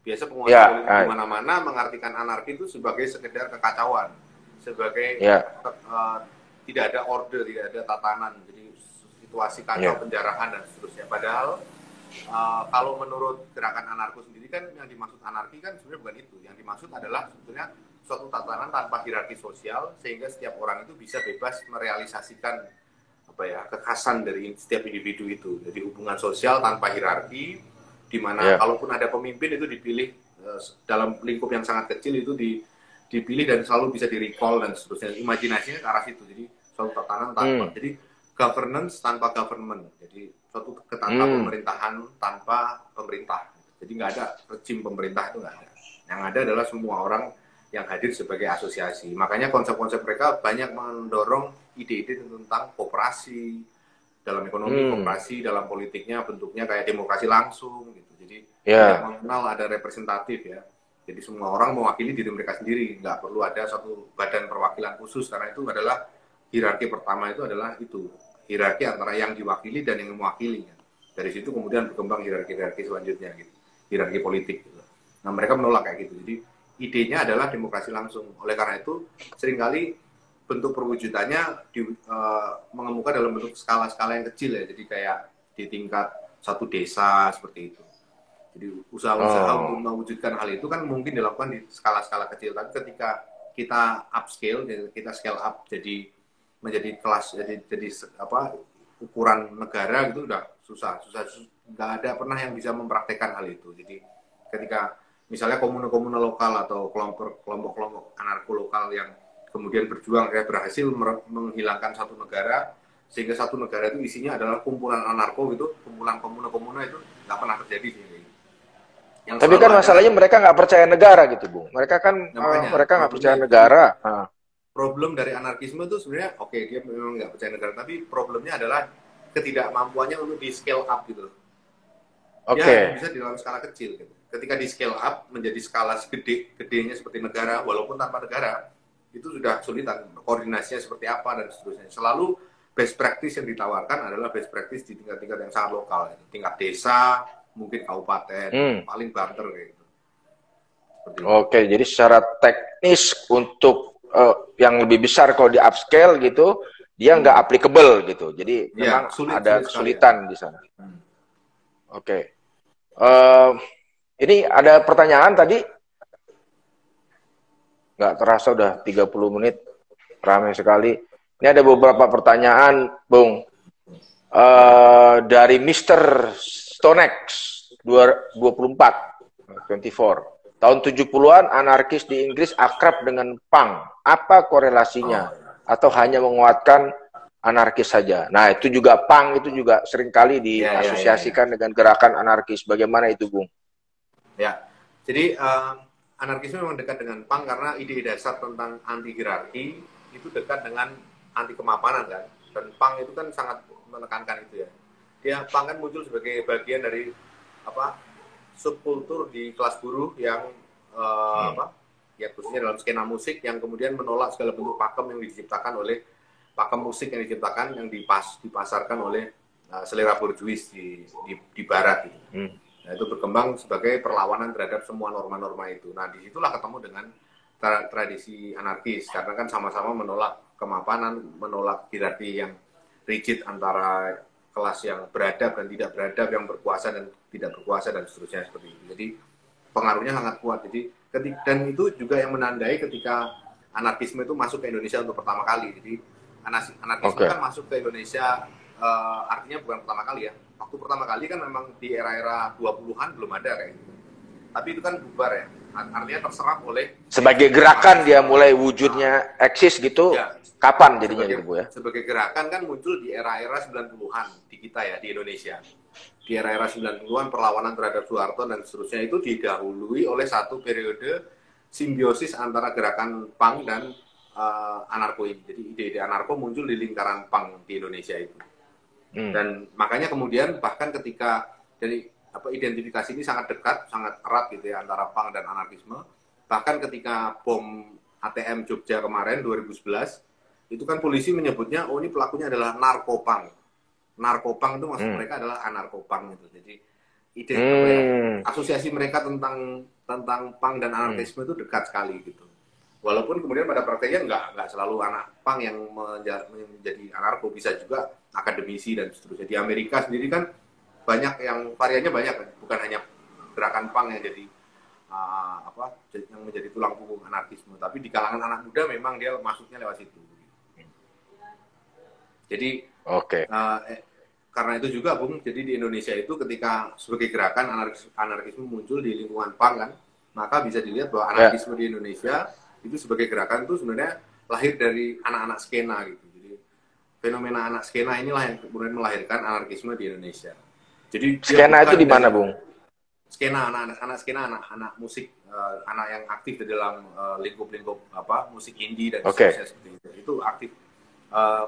Biasa penguasa politik di mana-mana mengartikan anarki itu sebagai sekedar kekacauan, sebagai tidak ada order, tidak ada tatanan, jadi situasi kacau, penjarahan dan seterusnya. Padahal kalau menurut gerakan anarko sendiri kan yang dimaksud anarki kan sebenarnya bukan itu. Yang dimaksud adalah sebetulnya suatu tatanan tanpa hierarki sosial sehingga setiap orang itu bisa bebas merealisasikan kekhasan dari setiap individu itu. Jadi hubungan sosial tanpa hierarki, di mana kalaupun ada pemimpin itu dipilih dalam lingkup yang sangat kecil itu dipilih dan selalu bisa di-recall dan seterusnya. Imajinasinya ke arah situ. Jadi suatu tatanan tanpa jadi governance tanpa government. Jadi suatu ketatanan pemerintahan tanpa pemerintah. Jadi nggak ada rezim pemerintah, itu nggak ada. Yang ada adalah semua orang yang hadir sebagai asosiasi. Makanya konsep-konsep mereka banyak mendorong ide-ide tentang kooperasi dalam ekonomi, kooperasi dalam politiknya bentuknya kayak demokrasi langsung gitu. Jadi tidak mengenal ada representatif ya. Jadi semua orang mewakili diri mereka sendiri, nggak perlu ada satu badan perwakilan khusus, karena itu adalah hierarki pertama, itu adalah hierarki antara yang diwakili dan yang mewakili. Kan. Dari situ kemudian berkembang hierarki selanjutnya gitu, hierarki politik. Gitu. Nah mereka menolak kayak gitu. Jadi idenya adalah demokrasi langsung. Oleh karena itu seringkali bentuk perwujudannya mengemuka dalam bentuk skala-skala yang kecil ya. Jadi kayak di tingkat satu desa seperti itu. Jadi usaha-usaha untuk mewujudkan hal itu kan mungkin dilakukan di skala-skala kecil. Tapi ketika kita upscale, kita scale up jadi menjadi kelas, jadi apa, ukuran negara gitu udah susah, nggak ada pernah yang bisa mempraktekkan hal itu. Jadi ketika misalnya komune-komune lokal atau kelompok-kelompok anarko lokal yang kemudian berjuang kayak berhasil menghilangkan satu negara, sehingga satu negara itu isinya adalah kumpulan anarko gitu, kumpulan komune-komune, itu nggak pernah terjadi sih. Yang Tapi kan masalahnya mereka nggak percaya negara gitu, Bung. Mereka kan mereka nggak percaya negara. Problem dari anarkisme itu sebenarnya oke, dia memang nggak percaya negara, tapi problemnya adalah ketidakmampuannya untuk di scale up gitu. Dia bisa di dalam skala kecil gitu. Ketika di scale up menjadi skala gedenya seperti negara, walaupun tanpa negara, itu sudah sulitan. Koordinasinya seperti apa dan seterusnya. Selalu best practice yang ditawarkan adalah best practice di tingkat-tingkat yang sangat lokal, tingkat desa, mungkin kabupaten, paling banter kayak gitu. Oke, jadi secara teknis untuk yang lebih besar kalau di upscale gitu, dia nggak applicable gitu. Jadi memang ada kesulitan di sana. Oke. Ini ada pertanyaan tadi. Nggak terasa udah 30 menit. Ramai sekali. Ini ada beberapa pertanyaan, Bung. Dari Mr. Stonex 24. Tahun 70-an anarkis di Inggris akrab dengan punk. Apa korelasinya? Atau hanya menguatkan anarkis saja? Nah, itu juga punk itu juga seringkali diasosiasikan dengan gerakan anarkis. Bagaimana itu, Bung? Ya, jadi anarkisme memang dekat dengan punk karena ide dasar tentang anti hierarki itu dekat dengan anti kemapanan kan. Dan punk itu kan sangat menekankan itu ya. Dia punk kan muncul sebagai bagian dari apa? Subkultur di kelas buruh yang ya khususnya dalam skena musik yang kemudian menolak segala bentuk pakem yang diciptakan oleh pakem musik yang diciptakan yang dipasarkan oleh selera borjuis di barat gitu. Nah, itu berkembang sebagai perlawanan terhadap semua norma-norma itu. Nah, disitulah ketemu dengan tradisi anarkis karena kan sama-sama menolak kemapanan, menolak hierarki yang rigid antara kelas yang beradab dan tidak beradab, yang berkuasa dan tidak berkuasa dan seterusnya seperti itu. Jadi pengaruhnya sangat kuat. Jadi dan itu juga yang menandai ketika anarkisme itu masuk ke Indonesia untuk pertama kali. Jadi anarkisme kan masuk ke Indonesia artinya bukan pertama kali ya. Waktu pertama kali kan memang di era-era 20-an belum ada kayak gitu. Tapi itu kan bubar ya. Artinya terserap oleh sebagai gerakan dia mulai wujudnya eksis gitu. Ya. Kapan jadinya gitu, Bu ya? Sebagai gerakan kan muncul di era-era 90-an di kita ya, di Indonesia. Di era-era 90-an perlawanan terhadap Soeharto dan seterusnya itu didahului oleh satu periode simbiosis antara gerakan punk dan anarko ini. Jadi ide-ide anarko muncul di lingkaran punk di Indonesia itu. Dan makanya kemudian bahkan ketika jadi identifikasi ini sangat dekat, sangat erat gitu ya antara punk dan anarkisme. Bahkan ketika bom ATM Jogja kemarin 2011 itu kan polisi menyebutnya, oh ini pelakunya adalah narkopang. Narkopang itu maksud mereka adalah anarkopang gitu. Jadi ide asosiasi mereka tentang pang dan anarkisme itu dekat sekali gitu. Walaupun kemudian pada prakteknya nggak selalu anak pang yang menjadi anarko, bisa juga akademisi dan seterusnya. Di Amerika sendiri kan banyak yang variannya banyak kan, bukan hanya gerakan pang yang jadi yang menjadi tulang punggung anarkisme, tapi di kalangan anak muda memang dia masuknya lewat situ. Jadi karena itu juga, Bung, jadi di Indonesia itu ketika sebagai gerakan anarkisme muncul di lingkungan punk kan, maka bisa dilihat bahwa anarkisme di Indonesia itu sebagai gerakan itu sebenarnya lahir dari anak-anak skena gitu. Jadi fenomena anak skena inilah yang kemudian melahirkan anarkisme di Indonesia. Jadi skena itu di mana, Bung? Skena anak skena anak musik, anak yang aktif di dalam lingkup-lingkup musik indie dan seterusnya seperti itu. Itu aktif.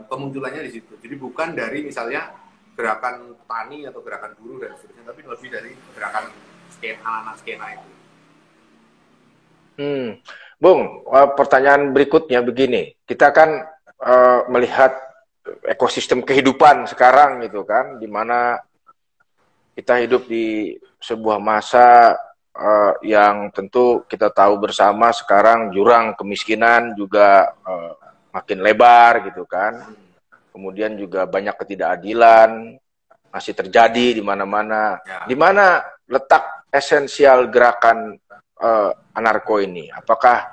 Pemunculannya di situ. Jadi bukan dari misalnya gerakan petani atau gerakan buruh dan seterusnya, tapi lebih dari gerakan anak-anak skena itu. Bung, pertanyaan berikutnya begini. Kita kan melihat ekosistem kehidupan sekarang gitu kan, di mana kita hidup di sebuah masa yang tentu kita tahu bersama sekarang jurang kemiskinan juga makin lebar gitu kan. Kemudian juga banyak ketidakadilan masih terjadi di mana-mana. Di mana letak esensial gerakan anarko ini? Apakah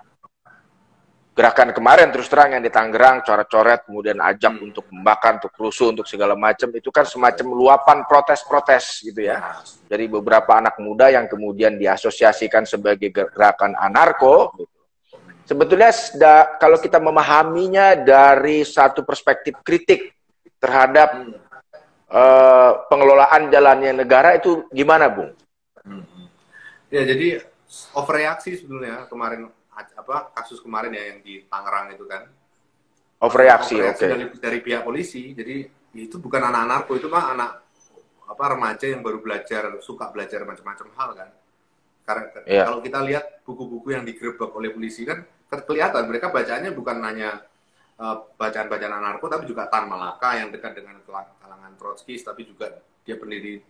gerakan kemarin terus terang yang di Tangerang, coret-coret, kemudian ajak untuk membakar, untuk rusuh, untuk segala macam, itu kan semacam luapan protes-protes gitu ya. Dari beberapa anak muda yang kemudian diasosiasikan sebagai gerakan anarko. Sebetulnya kalau kita memahaminya dari satu perspektif kritik terhadap pengelolaan jalannya negara itu gimana, Bung? Ya, jadi overreaksi sebenarnya kemarin kasus kemarin ya yang di Tangerang itu kan. Overreaksi, oke. Dari pihak polisi. Jadi itu bukan anak anarko, itu mah anak remaja yang baru suka belajar macam-macam hal kan. Karena kalau kita lihat buku-buku yang digerebek oleh polisi kan kelihatan mereka bacaannya bukan hanya bacaan-bacaan anarko, tapi juga Tan Malaka yang dekat dengan kalangan Trotskis, tapi juga dia pendiri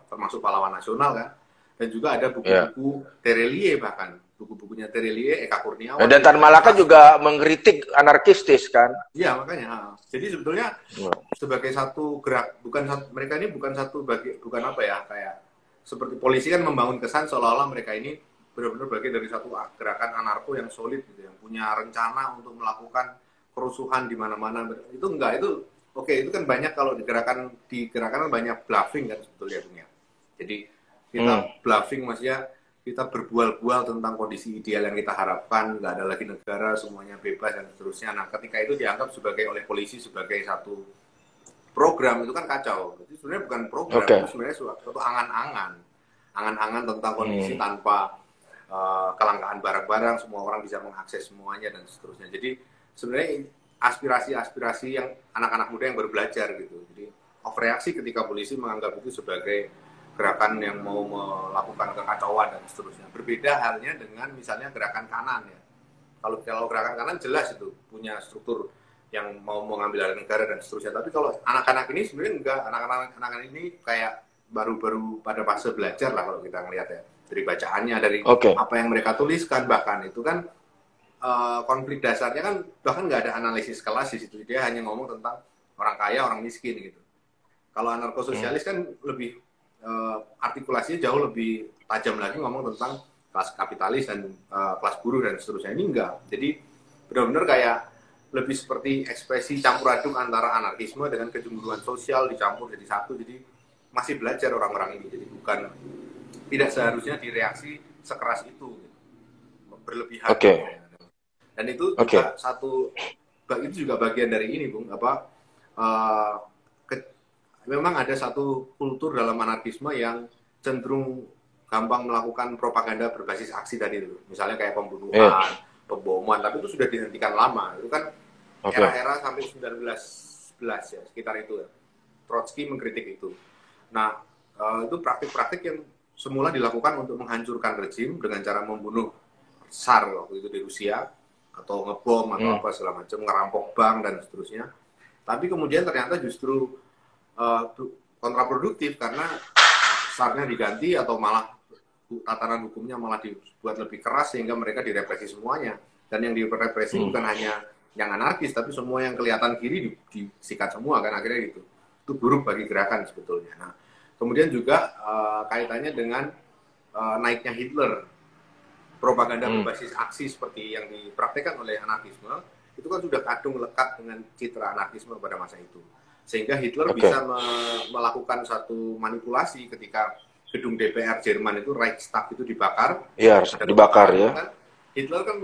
termasuk pahlawan nasional kan. Dan juga ada buku-buku Terelie, bahkan buku-bukunya Terelie, Eka Kurniawan. Dan Tan Malaka juga mengkritik anarkistis kan? Iya, makanya. Jadi sebetulnya sebagai satu mereka ini bukan kayak seperti polisi kan membangun kesan seolah-olah mereka ini benar-benar bagian dari satu gerakan anarko yang solid gitu, yang punya rencana untuk melakukan kerusuhan di mana-mana. Itu enggak, itu itu kan banyak kalau di gerakan banyak bluffing kan sebetulnya punya. Jadi kita bluffing, maksudnya kita berbual-bual tentang kondisi ideal yang kita harapkan, nggak ada lagi negara, semuanya bebas dan seterusnya. Nah, ketika itu dianggap oleh polisi sebagai satu program, itu kan kacau. Jadi sebenarnya bukan program, itu sebenarnya suatu angan-angan tentang kondisi tanpa kelangkaan barang-barang, semua orang bisa mengakses semuanya dan seterusnya. Jadi sebenarnya aspirasi-aspirasi yang anak-anak muda yang baru belajar gitu. Jadi overreaksi ketika polisi menganggap itu sebagai gerakan yang mau melakukan kekacauan dan seterusnya. Berbeda halnya dengan misalnya gerakan kanan ya. Kalau gerakan kanan jelas itu punya struktur yang mau mengambil alih negara dan seterusnya. Tapi kalau anak-anak ini sebenarnya enggak, anak-anak ini kayak baru-baru pada fase belajar lah kalau kita ngelihat ya. Dari bacaannya, dari apa yang mereka tuliskan, bahkan itu kan konflik dasarnya kan bahkan nggak ada analisis kelas di situ. Dia hanya ngomong tentang orang kaya, orang miskin gitu. Kalau anarko-sosialis kan lebih artikulasinya jauh lebih tajam lagi, ngomong tentang kelas kapitalis dan kelas buruh dan seterusnya. Ini enggak. Jadi benar-benar kayak lebih seperti ekspresi campur aduk antara anarkisme dengan kecemburuan sosial dicampur jadi satu. Jadi masih belajar orang-orang ini. Jadi tidak seharusnya direaksi sekeras itu, berlebihan. Dan itu juga itu juga bagian dari ini, Bung. Memang ada satu kultur dalam anarkisme yang cenderung gampang melakukan propaganda berbasis aksi tadi itu. Misalnya kayak pembunuhan, pemboman, tapi itu sudah dihentikan lama. Itu kan era-era sampai 1911 ya, sekitar itu ya. Trotsky mengkritik itu. Nah, itu praktik-praktik yang semula dilakukan untuk menghancurkan rezim dengan cara membunuh SAR waktu itu di Rusia, atau ngebom atau apa segala macam, ngerampok bank dan seterusnya. Tapi kemudian ternyata justru kontraproduktif karena SAR-nya diganti atau malah tatanan hukumnya malah dibuat lebih keras sehingga mereka direpresi semuanya. Dan yang direpresi bukan hanya yang anarkis, tapi semua yang kelihatan kiri disikat semua kan, akhirnya gitu. Itu buruk bagi gerakan sebetulnya. Nah, kemudian juga kaitannya dengan naiknya Hitler, propaganda berbasis aksi seperti yang dipraktekkan oleh anarkisme, itu kan sudah kadung lekat dengan citra anarkisme pada masa itu. Sehingga Hitler bisa melakukan satu manipulasi ketika gedung DPR Jerman itu, Reichstag itu dibakar. Iya, dibakar ya. Kan, Hitler kan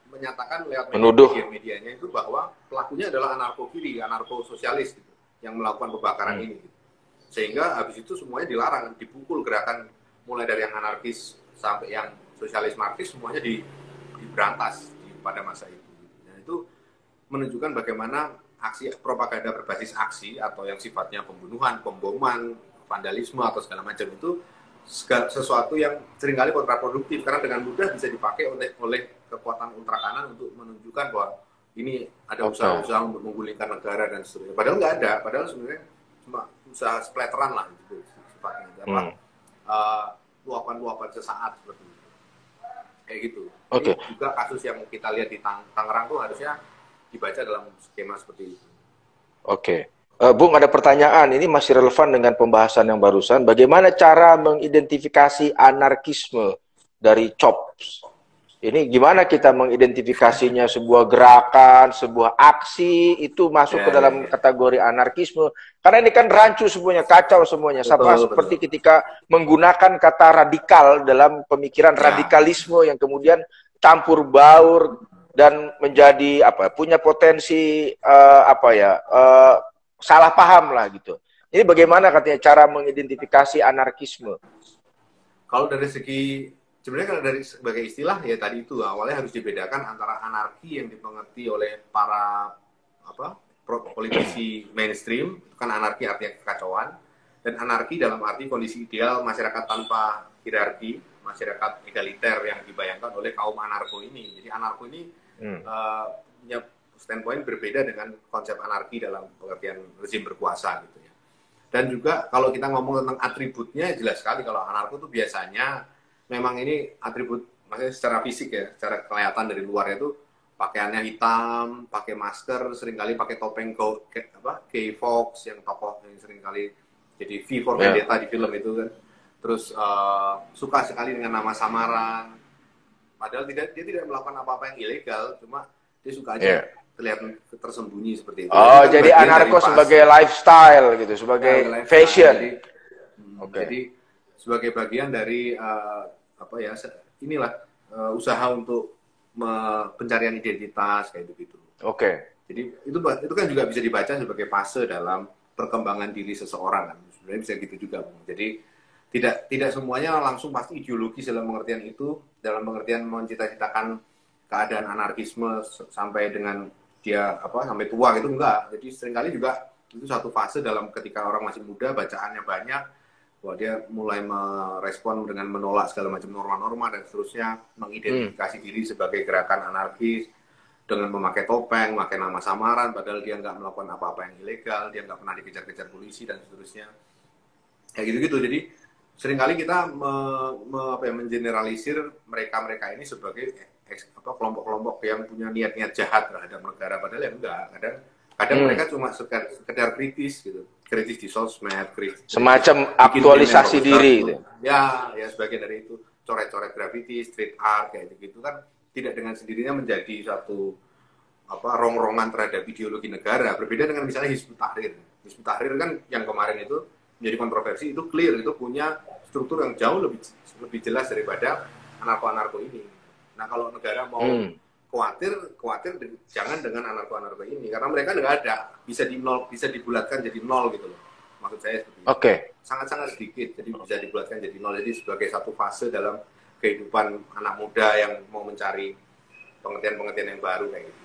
menyatakan lewat media-medianya itu bahwa pelakunya adalah anarko-kiri, anarko-sosialis gitu, yang melakukan pembakaran ini. Sehingga habis itu semuanya dilarang, dipukul gerakan mulai dari yang anarkis sampai yang sosialis marxis semuanya diberantas pada masa itu. Dan itu menunjukkan bagaimana aksi propaganda berbasis aksi atau yang sifatnya pembunuhan, pemboman, vandalisme atau segala macam itu sesuatu yang seringkali kontraproduktif karena dengan mudah bisa dipakai oleh kekuatan ultra kanan untuk menunjukkan bahwa ini ada usaha-usaha untuk menggulingkan negara dan seterusnya. Padahal nggak ada, padahal sebenarnya cuma usaha splatteran lah gitu sifatnya. Luapan-luapan sesaat seperti itu. Kayak gitu. Jadi juga kasus yang kita lihat di Tangerang tuh harusnya dibaca dalam skema seperti itu. Bung, ada pertanyaan, ini masih relevan dengan pembahasan yang barusan. Bagaimana cara mengidentifikasi anarkisme dari COPS? Ini gimana kita mengidentifikasinya, sebuah gerakan, sebuah aksi itu masuk ke dalam kategori anarkisme? Karena ini kan rancu semuanya, kacau semuanya. Sama seperti ketika menggunakan kata radikal dalam pemikiran radikalisme yang kemudian campur baur dan menjadi apa? Punya potensi salah paham lah gitu. Ini bagaimana katanya cara mengidentifikasi anarkisme? Kalau dari segi sebenarnya kalau dari sebagai istilah ya tadi itu awalnya harus dibedakan antara anarki yang dimengerti oleh para politisi mainstream, itu kan anarki artinya kekacauan, dan anarki dalam arti kondisi ideal masyarakat tanpa hierarki, masyarakat egaliter yang dibayangkan oleh kaum anarko ini. Jadi anarko ini punya standpoint berbeda dengan konsep anarki dalam pengertian rezim berkuasa gitu ya. Dan juga kalau kita ngomong tentang atributnya jelas sekali kalau anarko itu biasanya memang ini atribut, maksudnya secara fisik ya, secara kelihatan dari luar itu pakaiannya hitam, pakai masker, seringkali pakai topeng Guy Fawkes yang tokoh yang seringkali jadi V for Vendetta di film itu kan. Terus suka sekali dengan nama samaran. Padahal dia tidak melakukan apa-apa yang ilegal, cuma dia suka aja terlihat tersembunyi seperti itu. Oh, jadi anarko sebagai lifestyle gitu, sebagai fashion. Jadi sebagai bagian dari usaha untuk pencarian identitas kayak begitu. Jadi itu kan juga bisa dibaca sebagai fase dalam perkembangan diri seseorang kan. Sebenarnya bisa gitu juga. Jadi tidak semuanya langsung pasti ideologis dalam pengertian itu, dalam pengertian mencita-citakan keadaan anarkisme sampai dengan dia sampai tua gitu enggak. Jadi seringkali juga itu satu fase dalam ketika orang masih muda, bacaannya banyak, bahwa dia mulai merespon dengan menolak segala macam norma-norma dan seterusnya, mengidentifikasi diri sebagai gerakan anarkis dengan memakai topeng, memakai nama samaran, padahal dia nggak melakukan apa-apa yang ilegal, dia nggak pernah dikejar-kejar polisi dan seterusnya. Kayak gitu-gitu. Jadi seringkali kita mengeneralisir mereka-mereka ini sebagai kelompok-kelompok yang punya niat-niat jahat terhadap negara, padahal ya enggak. Kadang mereka cuma sekedar kritis gitu, kritis di sosmed, kritis semacam aktualisasi diri gitu. Ya sebagian dari itu, coret-coret graffiti, street art kayak gitu kan tidak dengan sendirinya menjadi satu rongrongan terhadap ideologi negara. Berbeda dengan misalnya Hizbut Tahrir. Hizbut Tahrir kan yang kemarin itu menjadi kontroversi, itu clear, itu punya struktur yang jauh lebih jelas daripada anarko-anarko ini. Nah kalau negara mau khawatir jangan dengan anarko-anarko ini, karena mereka nggak ada, bisa dibulatkan jadi nol gitu loh. Maksud saya seperti itu. Sangat-sangat sedikit, jadi bisa dibulatkan jadi nol. Jadi sebagai satu fase dalam kehidupan anak muda yang mau mencari pengertian-pengertian yang baru kayak gitu.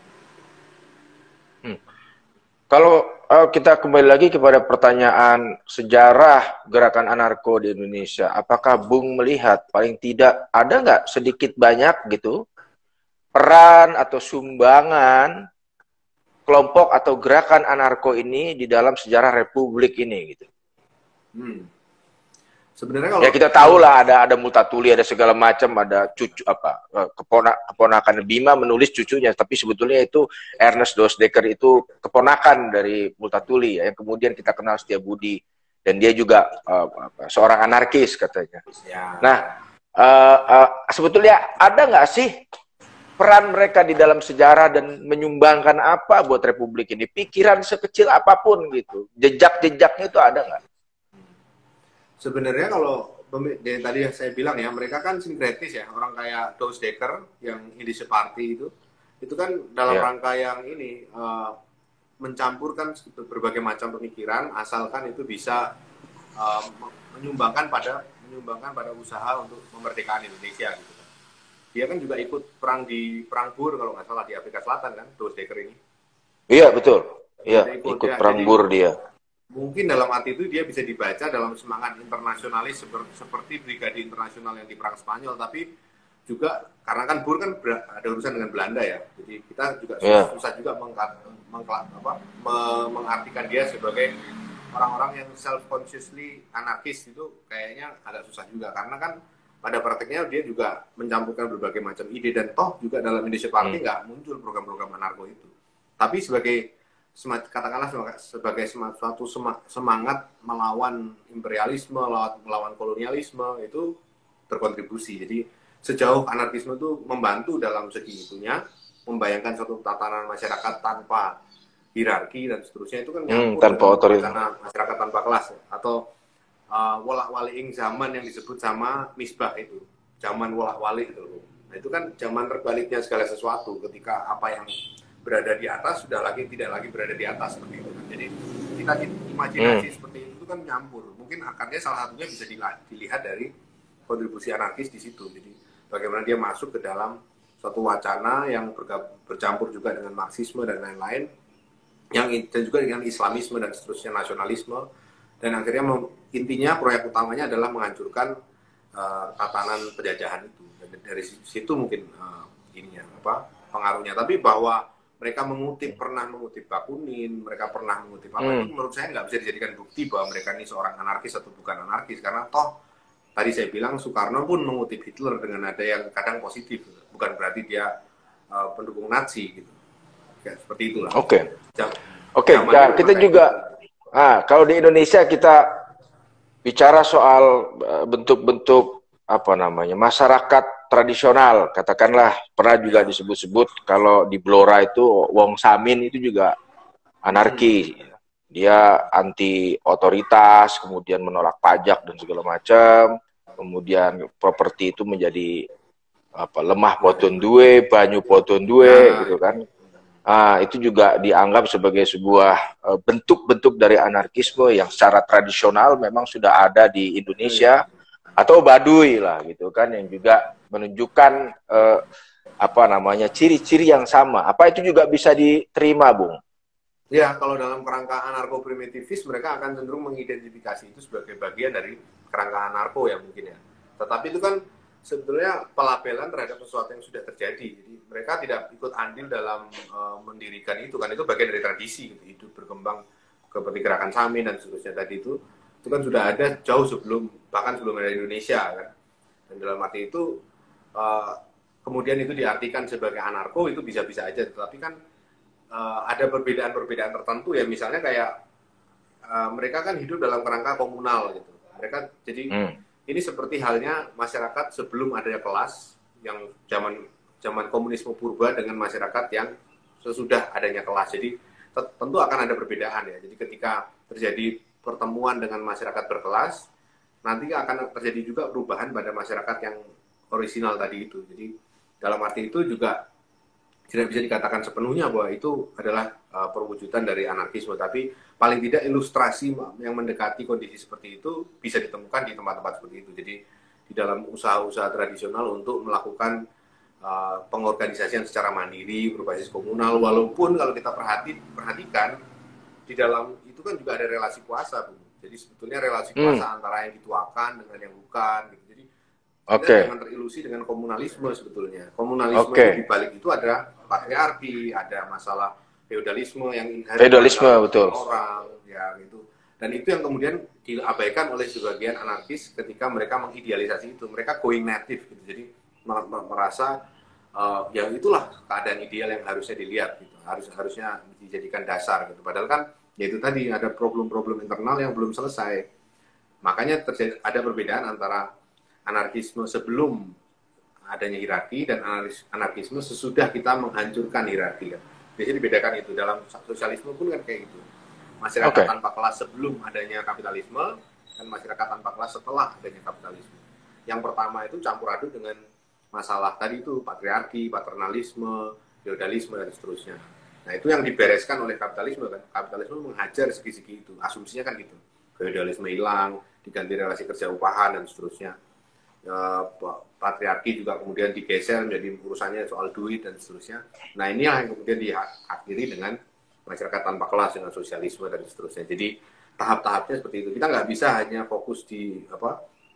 Kalau kita kembali lagi kepada pertanyaan sejarah gerakan anarko di Indonesia, apakah Bung melihat paling tidak ada nggak sedikit banyak gitu peran atau sumbangan kelompok atau gerakan anarko ini di dalam sejarah Republik ini gitu? Sebenarnya kalau ya kita tahu lah ada Multatuli, ada segala macam, ada cucu keponakan Bima menulis cucunya, tapi sebetulnya itu Ernest Dosdecker itu keponakan dari Multatuli yang kemudian kita kenal Setiabudi, dan dia juga seorang anarkis katanya. Nah, sebetulnya ada nggak sih peran mereka di dalam sejarah dan menyumbangkan apa buat Republik ini? Pikiran sekecil apapun gitu, jejak-jejaknya itu ada nggak? Sebenarnya kalau dari tadi yang saya bilang ya, mereka kan sinkretis ya, orang kayak Dosdecker yang Indische Party itu kan dalam rangka yang ini mencampurkan berbagai macam pemikiran, asalkan itu bisa menyumbangkan pada usaha untuk memerdekakan Indonesia gitu. Dia kan juga ikut perang di Perang Boer kalau nggak salah di Afrika Selatan kan, Dosdecker ini. Iya betul, iya ikut Perang Boer dia. Mungkin dalam arti itu dia bisa dibaca dalam semangat internasionalis seperti Brigade Internasional yang di Perang Spanyol, tapi juga karena kan Boer kan ada urusan dengan Belanda ya, jadi kita juga susah juga mengartikan dia sebagai orang-orang yang self-consciously anarkis, itu kayaknya agak susah juga, karena kan pada prakteknya dia juga mencampurkan berbagai macam ide, dan toh juga dalam Indische Party nggak muncul program-program anarko itu, tapi katakanlah sebagai suatu semangat melawan imperialisme, melawan kolonialisme itu berkontribusi. Jadi sejauh anarkisme itu membantu dalam segi itunya, membayangkan suatu tatanan masyarakat tanpa hierarki dan seterusnya, itu kan nyampur tanpa dengan otoritas. wacana masyarakat tanpa kelas ya. Atau wolak-waliing zaman yang disebut sama Misbah itu, zaman wolak-walik itu. Nah itu kan zaman terbaliknya segala sesuatu, ketika apa yang berada di atas tidak lagi berada di atas seperti itu. Jadi kita imajinasi seperti itu kan nyampur. Mungkin akarnya salah satunya bisa dilihat dari kontribusi anarkis di situ. Jadi bagaimana dia masuk ke dalam suatu wacana yang bercampur juga dengan Marxisme dan lain-lain, dan juga dengan Islamisme dan seterusnya, nasionalisme, dan akhirnya intinya proyek utamanya adalah menghancurkan tatanan penjajahan itu. Dan dari situ mungkin pengaruhnya. Tapi bahwa mereka pernah mengutip Bakunin, mereka pernah mengutip apa, itu menurut saya nggak bisa dijadikan bukti bahwa mereka ini seorang anarkis atau bukan anarkis, karena toh tadi saya bilang Soekarno pun mengutip Hitler dengan nada yang kadang positif, bukan berarti dia pendukung Nazi gitu. Ya, seperti itulah. Oke. Nah, kita juga kalau di Indonesia kita bicara soal bentuk-bentuk masyarakat tradisional, katakanlah pernah juga disebut-sebut kalau di Blora itu Wong Samin itu juga anarki. Dia anti otoritas, kemudian menolak pajak dan segala macam. Kemudian properti itu menjadi lemah potong duwe, banyu potong duwe gitu kan. Itu juga dianggap sebagai sebuah bentuk-bentuk dari anarkisme yang secara tradisional memang sudah ada di Indonesia, atau Baduy lah gitu kan, yang juga menunjukkan ciri-ciri yang sama. Apa itu juga bisa diterima, Bung? Ya, kalau dalam kerangka anarko-primitivis mereka akan cenderung mengidentifikasi itu sebagai bagian dari kerangka anarko ya mungkin ya. Tetapi itu kan sebetulnya pelabelan terhadap sesuatu yang sudah terjadi. Jadi mereka tidak ikut andil dalam mendirikan itu kan, itu bagian dari tradisi gitu, hidup berkembang seperti gerakan Samin dan seterusnya tadi itu kan sudah ada jauh bahkan sebelum ada Indonesia kan. Dan dalam arti itu kemudian itu diartikan sebagai anarko itu bisa-bisa aja, tetapi kan ada perbedaan-perbedaan tertentu ya, misalnya kayak mereka kan hidup dalam kerangka komunal gitu. Mereka jadi ini seperti halnya masyarakat sebelum adanya kelas yang zaman komunisme purba dengan masyarakat yang sesudah adanya kelas. Jadi tentu akan ada perbedaan ya. Jadi ketika terjadi pertemuan dengan masyarakat berkelas, nanti akan terjadi juga perubahan pada masyarakat yang orisinal tadi itu. Jadi dalam arti itu juga tidak bisa dikatakan sepenuhnya bahwa itu adalah perwujudan dari anarkisme, tapi paling tidak ilustrasi yang mendekati kondisi seperti itu bisa ditemukan di tempat-tempat seperti itu. Jadi di dalam usaha-usaha tradisional untuk melakukan pengorganisasian secara mandiri berbasis komunal, walaupun kalau kita perhatikan di dalam itu kan juga ada relasi kuasa, Bu. Jadi sebetulnya relasi kuasa antara yang dituakan dengan yang bukan gitu. Jadi kita jangan terilusi dengan komunalisme sebetulnya. Komunalisme di balik itu ada patriarki, ada masalah feodalisme yang inherent betul. Orang ya gitu. Dan itu yang kemudian diabaikan oleh sebagian anarkis ketika mereka mengidealisasi itu. Mereka going native gitu. Jadi merasa ya itulah keadaan ideal yang harusnya dilihat gitu. Harusnya dijadikan dasar gitu. Padahal kan ya itu tadi ada problem-problem internal yang belum selesai. Makanya ada perbedaan antara anarkisme sebelum adanya hierarki dan anarkisme sesudah kita menghancurkan hierarki kan. Biasanya dibedakan itu. Dalam sosialisme pun kan kayak gitu. Masyarakat tanpa kelas sebelum adanya kapitalisme dan masyarakat tanpa kelas setelah adanya kapitalisme. Yang pertama itu campur aduk dengan masalah tadi itu patriarki, paternalisme, feodalisme dan seterusnya. Nah, itu yang dibereskan oleh kapitalisme kan. Kapitalisme menghajar segi-segi itu. Asumsinya kan gitu. Feodalisme hilang, diganti relasi kerja upahan dan seterusnya. Patriarki juga kemudian digeser menjadi urusannya soal duit dan seterusnya. Nah, inilah yang kemudian diakhiri dengan masyarakat tanpa kelas dengan sosialisme dan seterusnya. Jadi tahap-tahapnya seperti itu. Kita nggak bisa hanya fokus di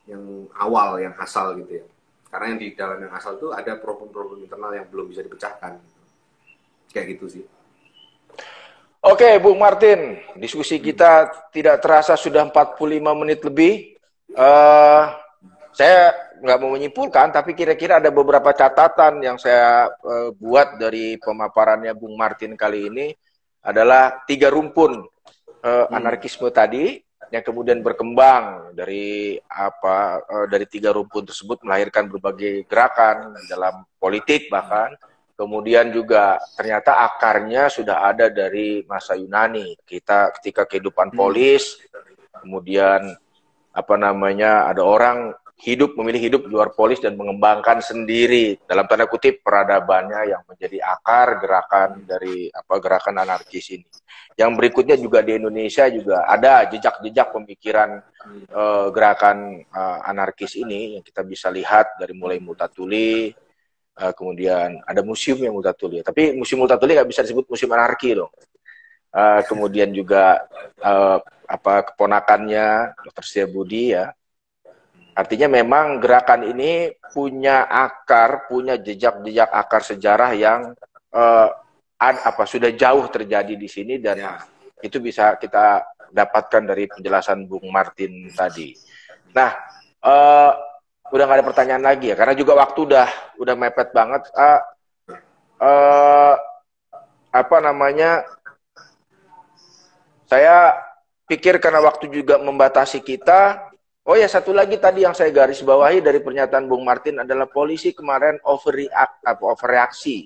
yang awal, yang asal gitu ya. Karena yang di dalam yang asal itu ada problem-problem internal yang belum bisa dipecahkan. Kayak gitu sih. Oke, Bung Martin, diskusi kita tidak terasa sudah 45 menit lebih. Saya nggak mau menyimpulkan, tapi kira-kira ada beberapa catatan yang saya buat dari pemaparannya Bung Martin kali ini adalah 3 rumpun anarkisme tadi. yang kemudian berkembang dari dari 3 rumpun tersebut melahirkan berbagai gerakan dalam politik bahkan. Kemudian juga ternyata akarnya sudah ada dari masa Yunani. Ketika kehidupan polis, kemudian ada orang memilih hidup di luar polis dan mengembangkan sendiri dalam tanda kutip peradabannya yang menjadi akar gerakan dari gerakan anarkis ini. Yang berikutnya juga di Indonesia juga ada jejak-jejak pemikiran gerakan anarkis ini yang kita bisa lihat dari mulai Multatuli. Kemudian ada museum yang Multatuli, tapi museum Multatuli nggak bisa disebut museum anarki loh. Kemudian juga keponakannya Dr. Setiabudi ya. Artinya memang gerakan ini punya jejak-jejak akar sejarah yang sudah jauh terjadi di sini dan itu bisa kita dapatkan dari penjelasan Bung Martin tadi. Nah, udah nggak ada pertanyaan lagi ya, karena juga waktu udah mepet banget. Saya pikir karena waktu juga membatasi kita. Oh ya, satu lagi tadi yang saya garis bawahi dari pernyataan Bung Martin adalah polisi kemarin overreaksi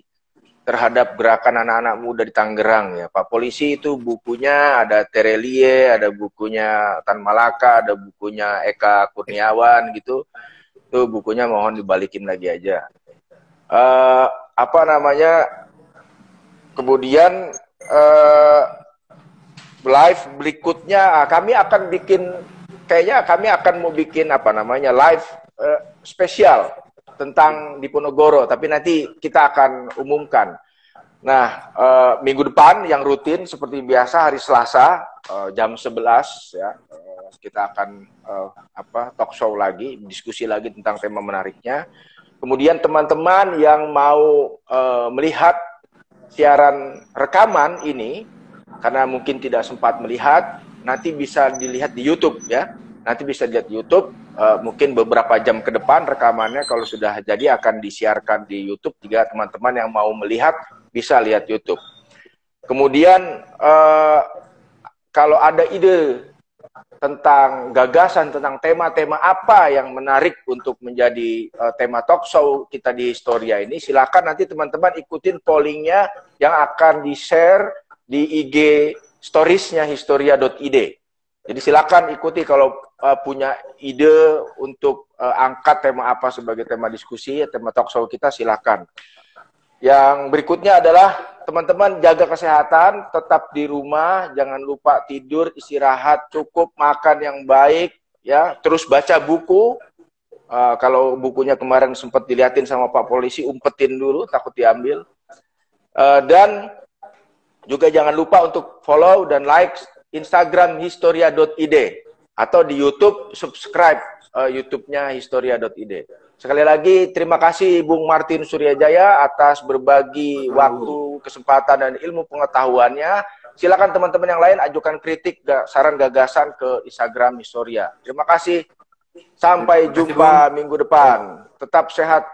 terhadap gerakan anak-anak muda di Tangerang ya. Pak Polisi itu bukunya ada Terelie, ada bukunya Tan Malaka, ada bukunya Eka Kurniawan gitu. Itu bukunya mohon dibalikin lagi aja. Kemudian live berikutnya kami akan mau bikin live spesial tentang Diponegoro, tapi nanti kita akan umumkan. Nah, minggu depan yang rutin seperti biasa hari Selasa jam 11 ya. Kita akan talk show lagi, diskusi lagi tentang tema menariknya. Kemudian teman-teman yang mau melihat siaran rekaman ini karena mungkin tidak sempat melihat, nanti bisa dilihat di YouTube ya. Nanti bisa dilihat di YouTube, mungkin beberapa jam ke depan rekamannya kalau sudah jadi akan disiarkan di YouTube. Jika teman-teman yang mau melihat bisa lihat YouTube. Kemudian kalau ada ide tentang gagasan, tentang tema-tema apa yang menarik untuk menjadi tema talk show kita di Historia ini, silakan nanti teman-teman ikutin pollingnya yang akan di-share di IG storiesnya historia.id. Jadi silakan ikuti kalau punya ide untuk angkat tema apa sebagai tema diskusi, tema talk show kita, silakan. Yang berikutnya adalah teman-teman jaga kesehatan, tetap di rumah, jangan lupa tidur, istirahat cukup, makan yang baik, ya. Terus baca buku. Kalau bukunya kemarin sempat dilihatin sama Pak Polisi, umpetin dulu, takut diambil. Dan juga jangan lupa untuk follow dan like Instagram historia.id atau di YouTube subscribe YouTube-nya historia.id. Sekali lagi terima kasih Bung Martin Suryajaya atas berbagi waktu, kesempatan dan ilmu pengetahuannya. Silakan teman-teman yang lain ajukan kritik, saran, gagasan ke Instagram Historia. Terima kasih. Sampai jumpa minggu depan. Tetap sehat